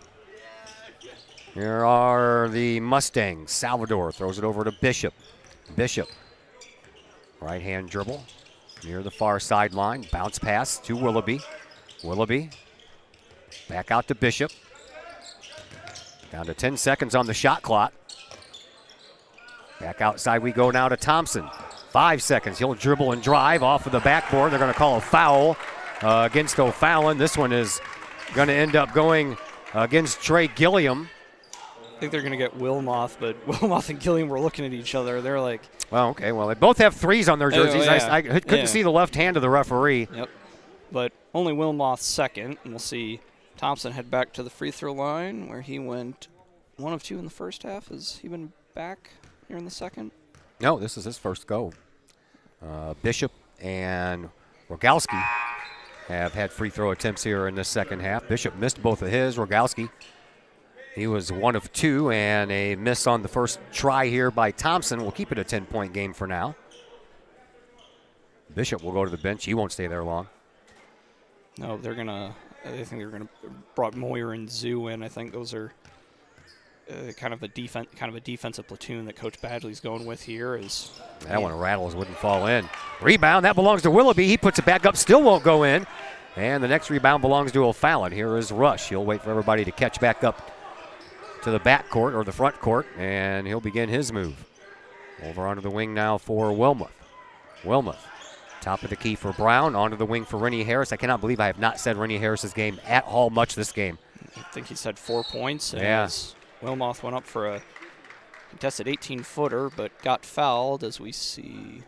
Here are the Mustangs. Salvador throws it over to Bishop. Bishop, right-hand dribble near the far sideline. Bounce pass to Willoughby. Willoughby back out to Bishop. Down to 10 seconds on the shot clock. Back outside we go now to Thompson. 5 seconds. He'll dribble and drive off of the backboard. They're going to call a foul against O'Fallon. This one is going to end up going against Trey Gilliam. I think they're going to get Wilmoth, but Wilmoth and Gilliam were looking at each other. They're like... Well, okay. Well, they both have threes on their jerseys. Oh, yeah. I couldn't see the left hand of the referee. Yep. But only Wilmoth second. And we'll see Thompson head back to the free throw line where he went 1 of 2 in the first half. Has he been back here in the second? No, this is his first go. Bishop and Rogalski have had free throw attempts here in this second half. Bishop missed both of his. Rogalski, he was 1 of 2, and a miss on the first try here by Thompson. We'll keep it a 10-point game for now. Bishop will go to the bench. He won't stay there long. No, I think they're gonna brought Moyer and Zoo in. I think those are kind of a defensive platoon that Coach Badgley's going with here. That one rattles, wouldn't fall in. Rebound, that belongs to Willoughby. He puts it back up, still won't go in. And the next rebound belongs to O'Fallon. Here is Rush. He'll wait for everybody to catch back up to the back court or the front court, and he'll begin his move. Over onto the wing now for Wilmoth. Wilmoth, top of the key for Brown, onto the wing for Rennie Harris. I cannot believe I have not said Rennie Harris's game at all much this game. I think he's had 4 points. Yeah. Wilmoth went up for a contested 18-footer, but got fouled as we see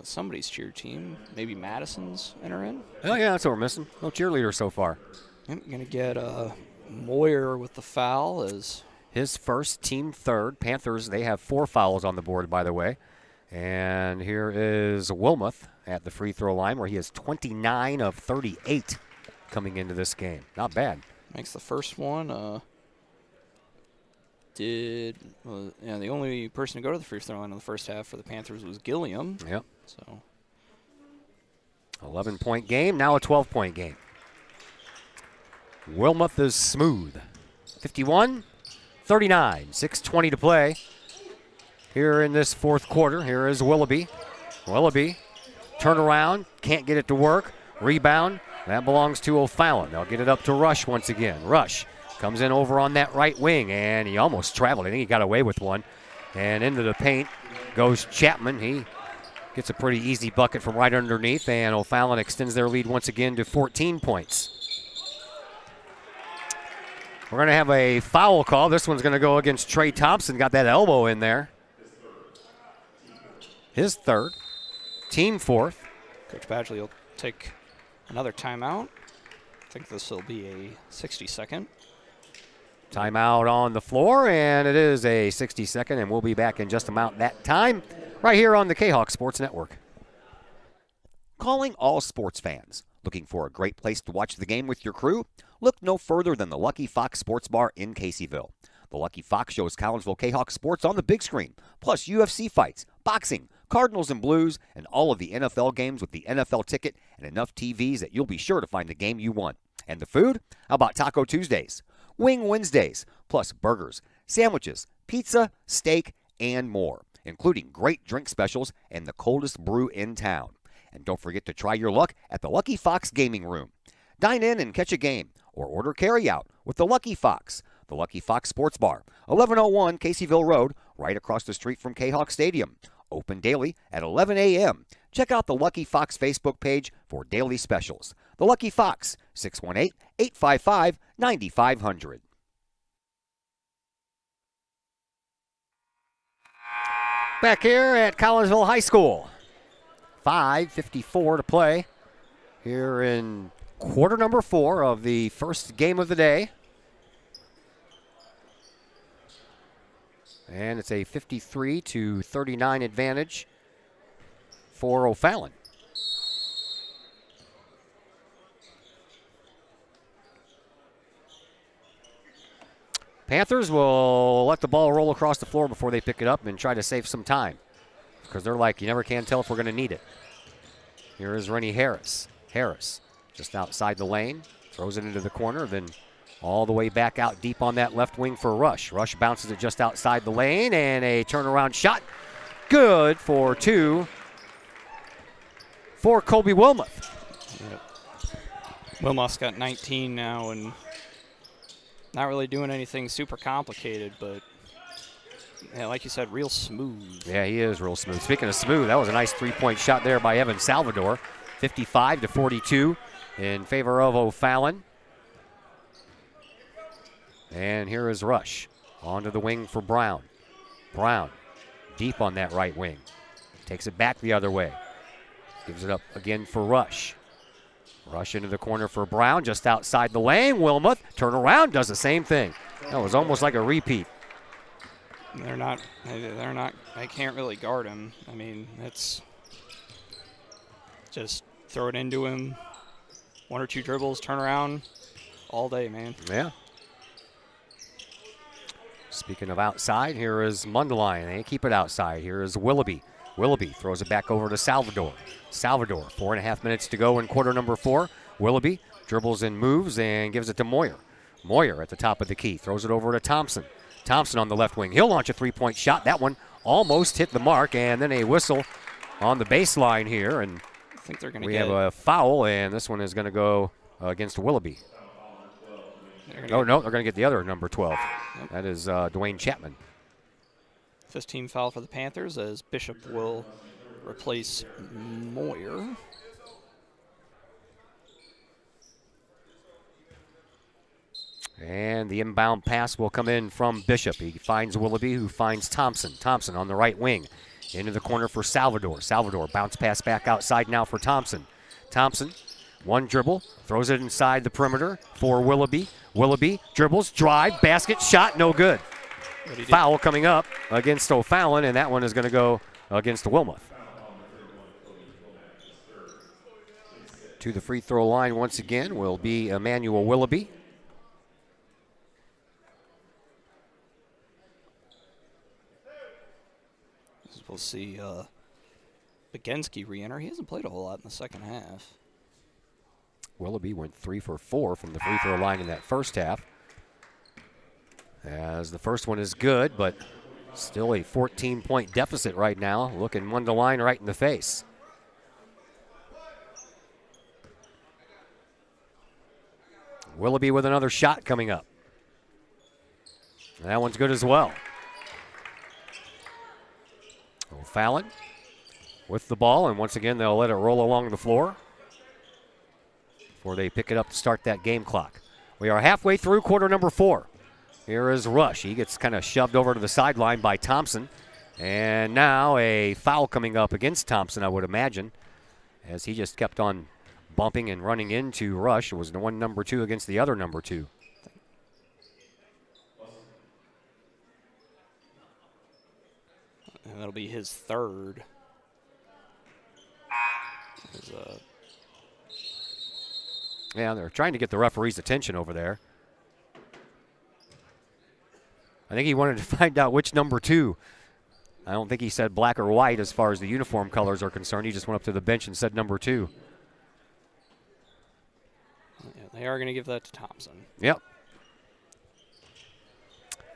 somebody's cheer team, maybe Madison's, enter in. Oh, yeah, that's what we're missing. No cheerleader so far. I'm going to get Moyer with the foul as his first, team third. Panthers, they have 4 fouls on the board, by the way. And here is Wilmoth at the free throw line where he has 29 of 38 coming into this game. Not bad. Makes the first one. The only person to go to the free throw line in the first half for the Panthers was Gilliam. Yep. So 11-point game, now a 12-point game. Wilmoth is smooth. 51-39, 6:20 to play here in this fourth quarter. Here is Willoughby. Willoughby, turn around, can't get it to work. Rebound, that belongs to O'Fallon. They'll get it up to Rush once again. Rush comes in over on that right wing, and he almost traveled. I think he got away with one. And into the paint goes Chapman. He gets a pretty easy bucket from right underneath, and O'Fallon extends their lead once again to 14 points. We're going to have a foul call. This one's going to go against Trey Thompson. Got that elbow in there. His third. Team fourth. Coach Badgley will take another timeout. I think this will be a 60-second. Timeout on the floor, and it is a 60-second, and we'll be back in just about that time right here on the K-Hawk Sports Network. Calling all sports fans. Looking for a great place to watch the game with your crew? Look no further than the Lucky Fox Sports Bar in Caseyville. The Lucky Fox shows Collinsville K-Hawk sports on the big screen, plus UFC fights, boxing, Cardinals and Blues, and all of the NFL games with the NFL ticket and enough TVs that you'll be sure to find the game you want. And the food? How about Taco Tuesdays, Wing Wednesdays, plus burgers, sandwiches, pizza, steak, and more, including great drink specials and the coldest brew in town. And don't forget to try your luck at the Lucky Fox Gaming Room. Dine in and catch a game, or order carryout with the Lucky Fox. The Lucky Fox Sports Bar, 1101 Caseyville Road, right across the street from K-Hawk Stadium. Open daily at 11 a.m. Check out the Lucky Fox Facebook page for daily specials. The Lucky Fox, 618-855-9500. Back here at Collinsville High School. 5:54 to play here in quarter number 4 of the first game of the day. And it's a 53-39 advantage for O'Fallon. Panthers will let the ball roll across the floor before they pick it up and try to save some time, because they're like, you never can tell if we're going to need it. Here is Rennie Harris. Harris just outside the lane, throws it into the corner, then all the way back out deep on that left wing for Rush. Rush bounces it just outside the lane, and a turnaround shot. Good for 2 for Colby Wilmoth. Yep. Wilmoth's got 19 now and not really doing anything super complicated, but yeah, like you said, real smooth. Yeah, he is real smooth. Speaking of smooth, that was a nice three-point shot there by Evan Salvador. 55-42 in favor of O'Fallon. And here is Rush. Onto the wing for Brown. Brown deep on that right wing. Takes it back the other way. Gives it up again for Rush. Rush into the corner for Brown, just outside the lane. Wilmoth, turn around, does the same thing. That was almost like a repeat. They're not, they can't really guard him. I mean, it's just throw it into him, 1 or 2 dribbles, turn around, all day, man. Yeah. Speaking of outside, here is Mundelein. They keep it outside. Here is Willoughby. Willoughby throws it back over to Salvador. Salvador, 4.5 minutes to go in quarter number 4. Willoughby dribbles and moves and gives it to Moyer. Moyer at the top of the key, throws it over to Thompson. Thompson on the left wing. He'll launch a three-point shot. That one almost hit the mark, and then a whistle on the baseline here. And I think they're going to we have a foul, and this one is going to go against Willoughby. Oh, no, they're going to get the other number 12. Yep. That is Dwayne Chapman. 15 foul for the Panthers as Bishop will replace Moyer. And the inbound pass will come in from Bishop. He finds Willoughby, who finds Thompson. Thompson on the right wing. Into the corner for Salvador. Salvador bounce pass back outside now for Thompson. Thompson, one dribble, throws it inside the perimeter for Willoughby. Willoughby dribbles, drive, basket, shot, no good. Foul coming up against O'Fallon, and that one is going to go against Wilmoth. To the free throw line once again will be Emmanuel Willoughby. We'll see Begensky re-enter. He hasn't played a whole lot in the second half. Willoughby went 3 for 4 from the free throw line in that first half. As the first one is good, but still a 14-point deficit right now. Looking Mundelein right in the face. Willoughby with another shot coming up. That one's good as well. Fallon with the ball, and once again they'll let it roll along the floor before they pick it up to start that game clock. We are halfway through quarter number 4. Here is Rush. He gets kind of shoved over to the sideline by Thompson. And now a foul coming up against Thompson, I would imagine, as he just kept on bumping and running into Rush. It was the one number 2 against the other number 2. And that'll be his third. Yeah, they're trying to get the referee's attention over there. I think he wanted to find out which number 2. I don't think he said black or white as far as the uniform colors are concerned. He just went up to the bench and said number 2. Yeah, they are going to give that to Thompson. Yep.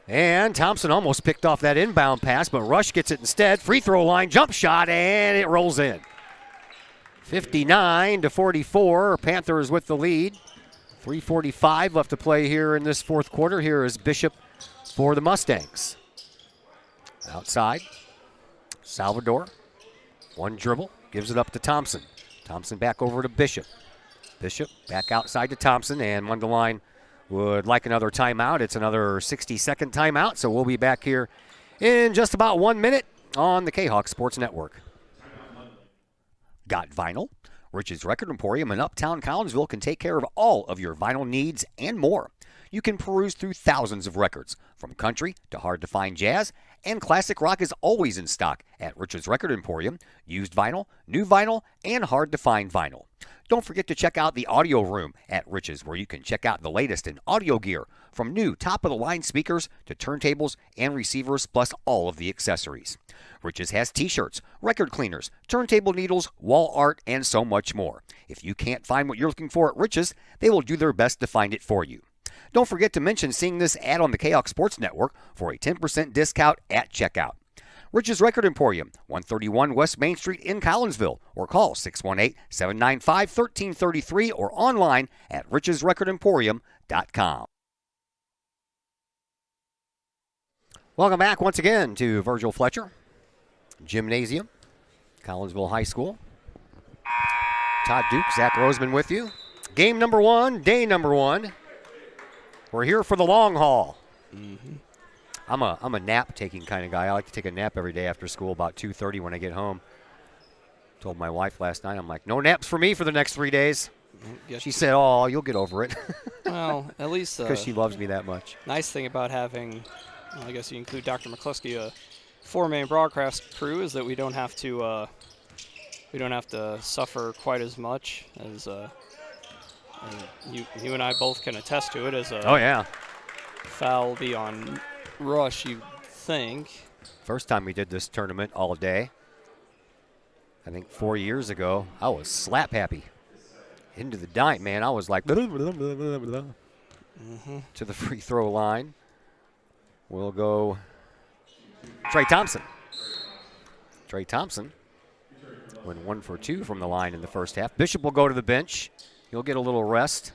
And Thompson almost picked off that inbound pass, but Rush gets it instead. Free throw line, jump shot, and it rolls in. 59-44, Panthers with the lead. 3:45 left to play here in this fourth quarter. Here is Bishop for the Mustangs. Outside, Salvador, one dribble, gives it up to Thompson. Thompson back over to Bishop. Bishop back outside to Thompson, and Mundelein would like another timeout. It's another 60-second timeout, so we'll be back here in just about 1 minute on the K-Hawk Sports Network. Got vinyl? Rich's Record Emporium in Uptown Collinsville can take care of all of your vinyl needs and more. You can peruse through thousands of records, from country to hard-to-find jazz, and classic rock is always in stock at Rich's Record Emporium. Used vinyl, new vinyl, and hard-to-find vinyl. Don't forget to check out the audio room at Rich's, where you can check out the latest in audio gear, from new top-of-the-line speakers to turntables and receivers, plus all of the accessories. Rich's has t-shirts, record cleaners, turntable needles, wall art, and so much more. If you can't find what you're looking for at Rich's, they will do their best to find it for you. Don't forget to mention seeing this ad on the K-Hawk Sports Network for a 10% discount at checkout. Rich's Record Emporium, 131 West Main Street in Collinsville, or call 618-795-1333 or online at richesrecordemporium.com. Welcome back once again to Virgil Fletcher Gymnasium, Collinsville High School. Todd Duke, Zach Roseman with you. Game number 1, day number 1. We're here for the long haul. Mm-hmm. I'm a nap-taking kind of guy. I like to take a nap every day after school about 2:30 when I get home. Told my wife last night, I'm like, no naps for me for the next 3 days. She said, oh, you'll get over it. Well, at least because she loves me that much. Nice thing about having, well, I guess you include Dr. McCluskey, a 4-man broadcast crew, is that we don't have to suffer quite as much as you and I both can attest to it. As a oh yeah, foul will be on Rush, you think. First time we did this tournament all day, I think 4 years ago, I was slap happy. Into the dime, man. I was like, to the free throw line. We'll go Trey Thompson. Trey Thompson went 1 for 2 from the line in the first half. Bishop will go to the bench. He'll get a little rest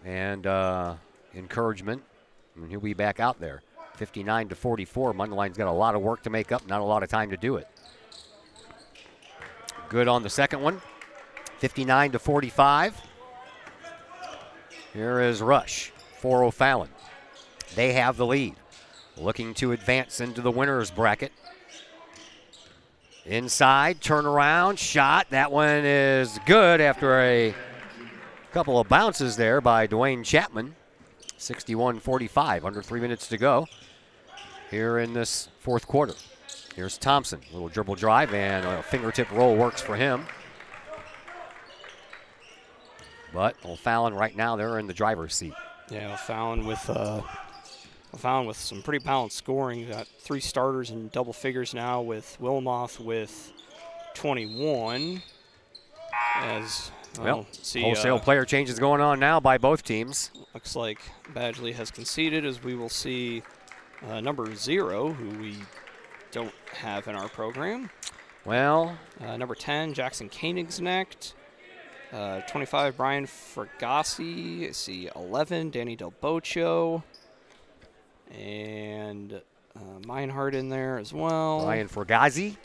and encouragement, and he'll be back out there. 59-44. Mundelein's got a lot of work to make up, not a lot of time to do it. Good on the second one. 59-45. Here is Rush for O'Fallon. They have the lead. Looking to advance into the winner's bracket. Inside, turnaround, shot. That one is good after a couple of bounces there by Dwayne Chapman. 61-45, under 3 minutes to go here in this fourth quarter. Here's Thompson, little dribble drive, and a fingertip roll works for him. But O'Fallon right now, they're in the driver's seat. Yeah, O'Fallon with some pretty balanced scoring. Got 3 starters in double figures now, with Wilmoth with 21. As well, wholesale player changes going on now by both teams. Looks like Badgley has conceded, as we will see number 0, who we don't have in our program. Well, number 10, Jackson Koenig's necked. 25, Brian Fergassi. I see 11, Danny Del Bocio. And Meinhardt in there as well. Ryan Fragazi.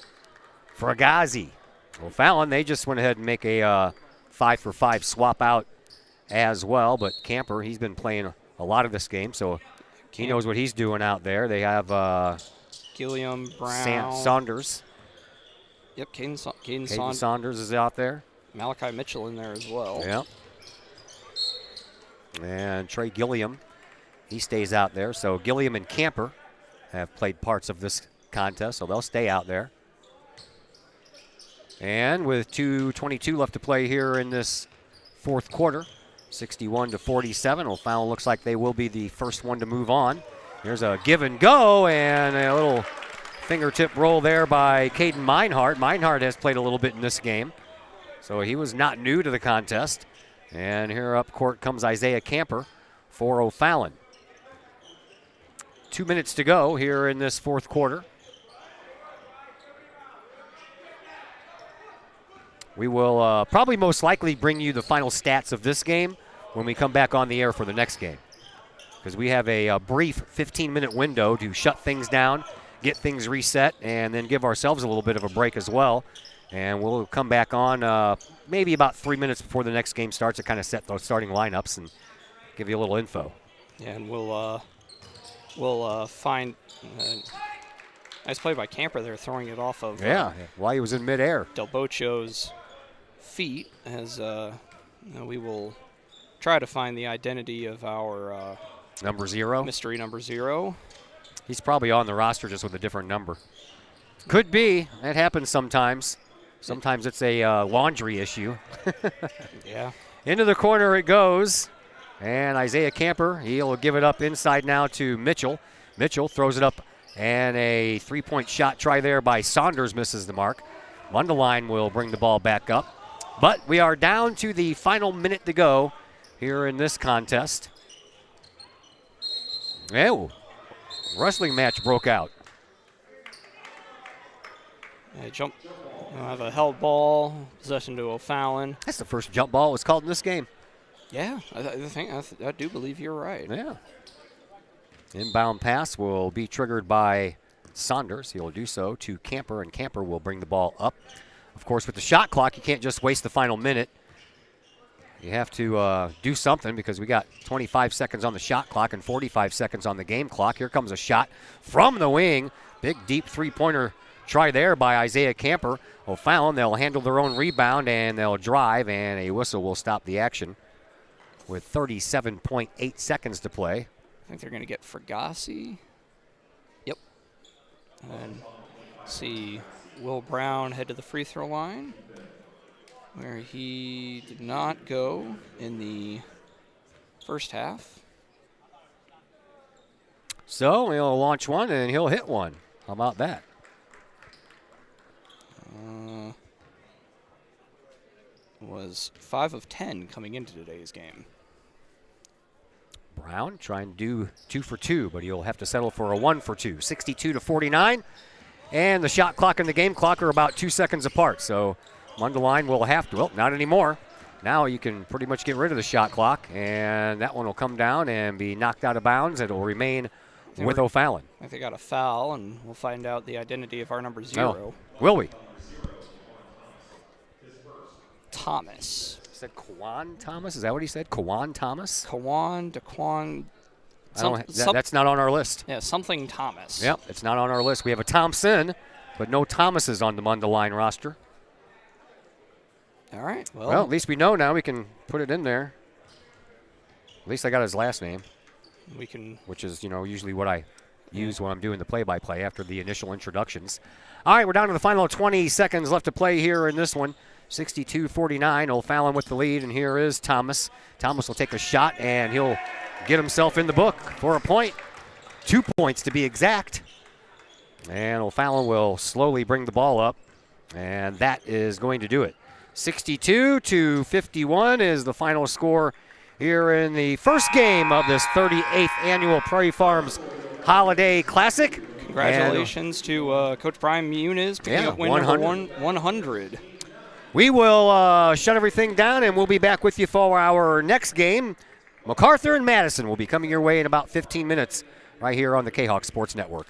Well, Fallon, they just went ahead and make a 5-for-5 swap out as well. But Camper, he's been playing a lot of this game, so he knows what he's doing out there. They have Gilliam, Brown. Saunders. Yep, Caden Saunders is out there. Malachi Mitchell in there as well. Yep. And Trey Gilliam, he stays out there. So Gilliam and Camper have played parts of this contest, so they'll stay out there. And with 2:22 left to play here in this fourth quarter, 61-47. O'Fallon looks like they will be the first one to move on. Here's a give and go and a little fingertip roll there by Caden Meinhardt. Meinhardt has played a little bit in this game, so he was not new to the contest. And here up court comes Isaiah Camper for O'Fallon. 2 minutes to go here in this fourth quarter. We will probably most likely bring you the final stats of this game when we come back on the air for the next game, because we have a brief 15-minute window to shut things down, get things reset, and then give ourselves a little bit of a break as well. And we'll come back on maybe about 3 minutes before the next game starts to kind of set those starting lineups and give you a little info. Yeah, and we'll find nice play by Camper there, throwing it off of while he was in midair. Del Boccio's feet, as we will try to find the identity of our number 0, mystery number 0. He's probably on the roster just with a different number. Could be. That happens sometimes. Sometimes it's a laundry issue. Yeah. Into the corner it goes. And Isaiah Camper, he'll give it up inside now to Mitchell. Mitchell throws it up, and a three-point shot try there by Saunders misses the mark. Mundelein will bring the ball back up. But we are down to the final minute to go here in this contest. Oh, wrestling match broke out. Jump. We'll have a held ball, possession to O'Fallon. That's the first jump ball was called in this game. Yeah, I do believe you're right. Yeah. Inbound pass will be triggered by Saunders. He'll do so to Camper, and Camper will bring the ball up. Of course, with the shot clock, you can't just waste the final minute. You have to do something, because we got 25 seconds on the shot clock and 45 seconds on the game clock. Here comes a shot from the wing. Big, deep three-pointer try there by Isaiah Camper. O'Fallon, they'll handle their own rebound, and they'll drive, and a whistle will stop the action with 37.8 seconds to play. I think they're going to get Fragazi. Yep. And see Will Brown head to the free throw line, where he did not go in the first half. So he'll launch one, and he'll hit one. How about that? Was 5 of 10 coming into today's game. Brown trying to do 2 for 2, but he'll have to settle for a 1 for 2. 62-49, and the shot clock and the game clock are about 2 seconds apart. So Mundelein will have to, well, not anymore. Now you can pretty much get rid of the shot clock, and that one will come down and be knocked out of bounds. It will remain with O'Fallon. I think they got a foul, and we'll find out the identity of our number 0. Oh, will we? Thomas. He said Kawan Thomas? Is that what he said? Kawan Thomas? Daquan. That's not on our list. Yeah, something Thomas. Yep, it's not on our list. We have a Thompson, but no Thomases on the Mundelein roster. All right. Well, at least we know now. We can put it in there. At least I got his last name. We can. Which is, usually what I use when I'm doing the play-by-play after the initial introductions. All right, we're down to the final 20 seconds left to play here in this one. 62-49, O'Fallon with the lead, and here is Thomas. Thomas will take a shot, and he'll get himself in the book for a point. 2 points to be exact. And O'Fallon will slowly bring the ball up, and that is going to do it. 62-51 is the final score here in the first game of this 38th annual Prairie Farms Holiday Classic. Congratulations to Coach Brian Muniz picking up win number 100. We will shut everything down, and we'll be back with you for our next game. MacArthur and Madison will be coming your way in about 15 minutes right here on the K-Hawk Sports Network.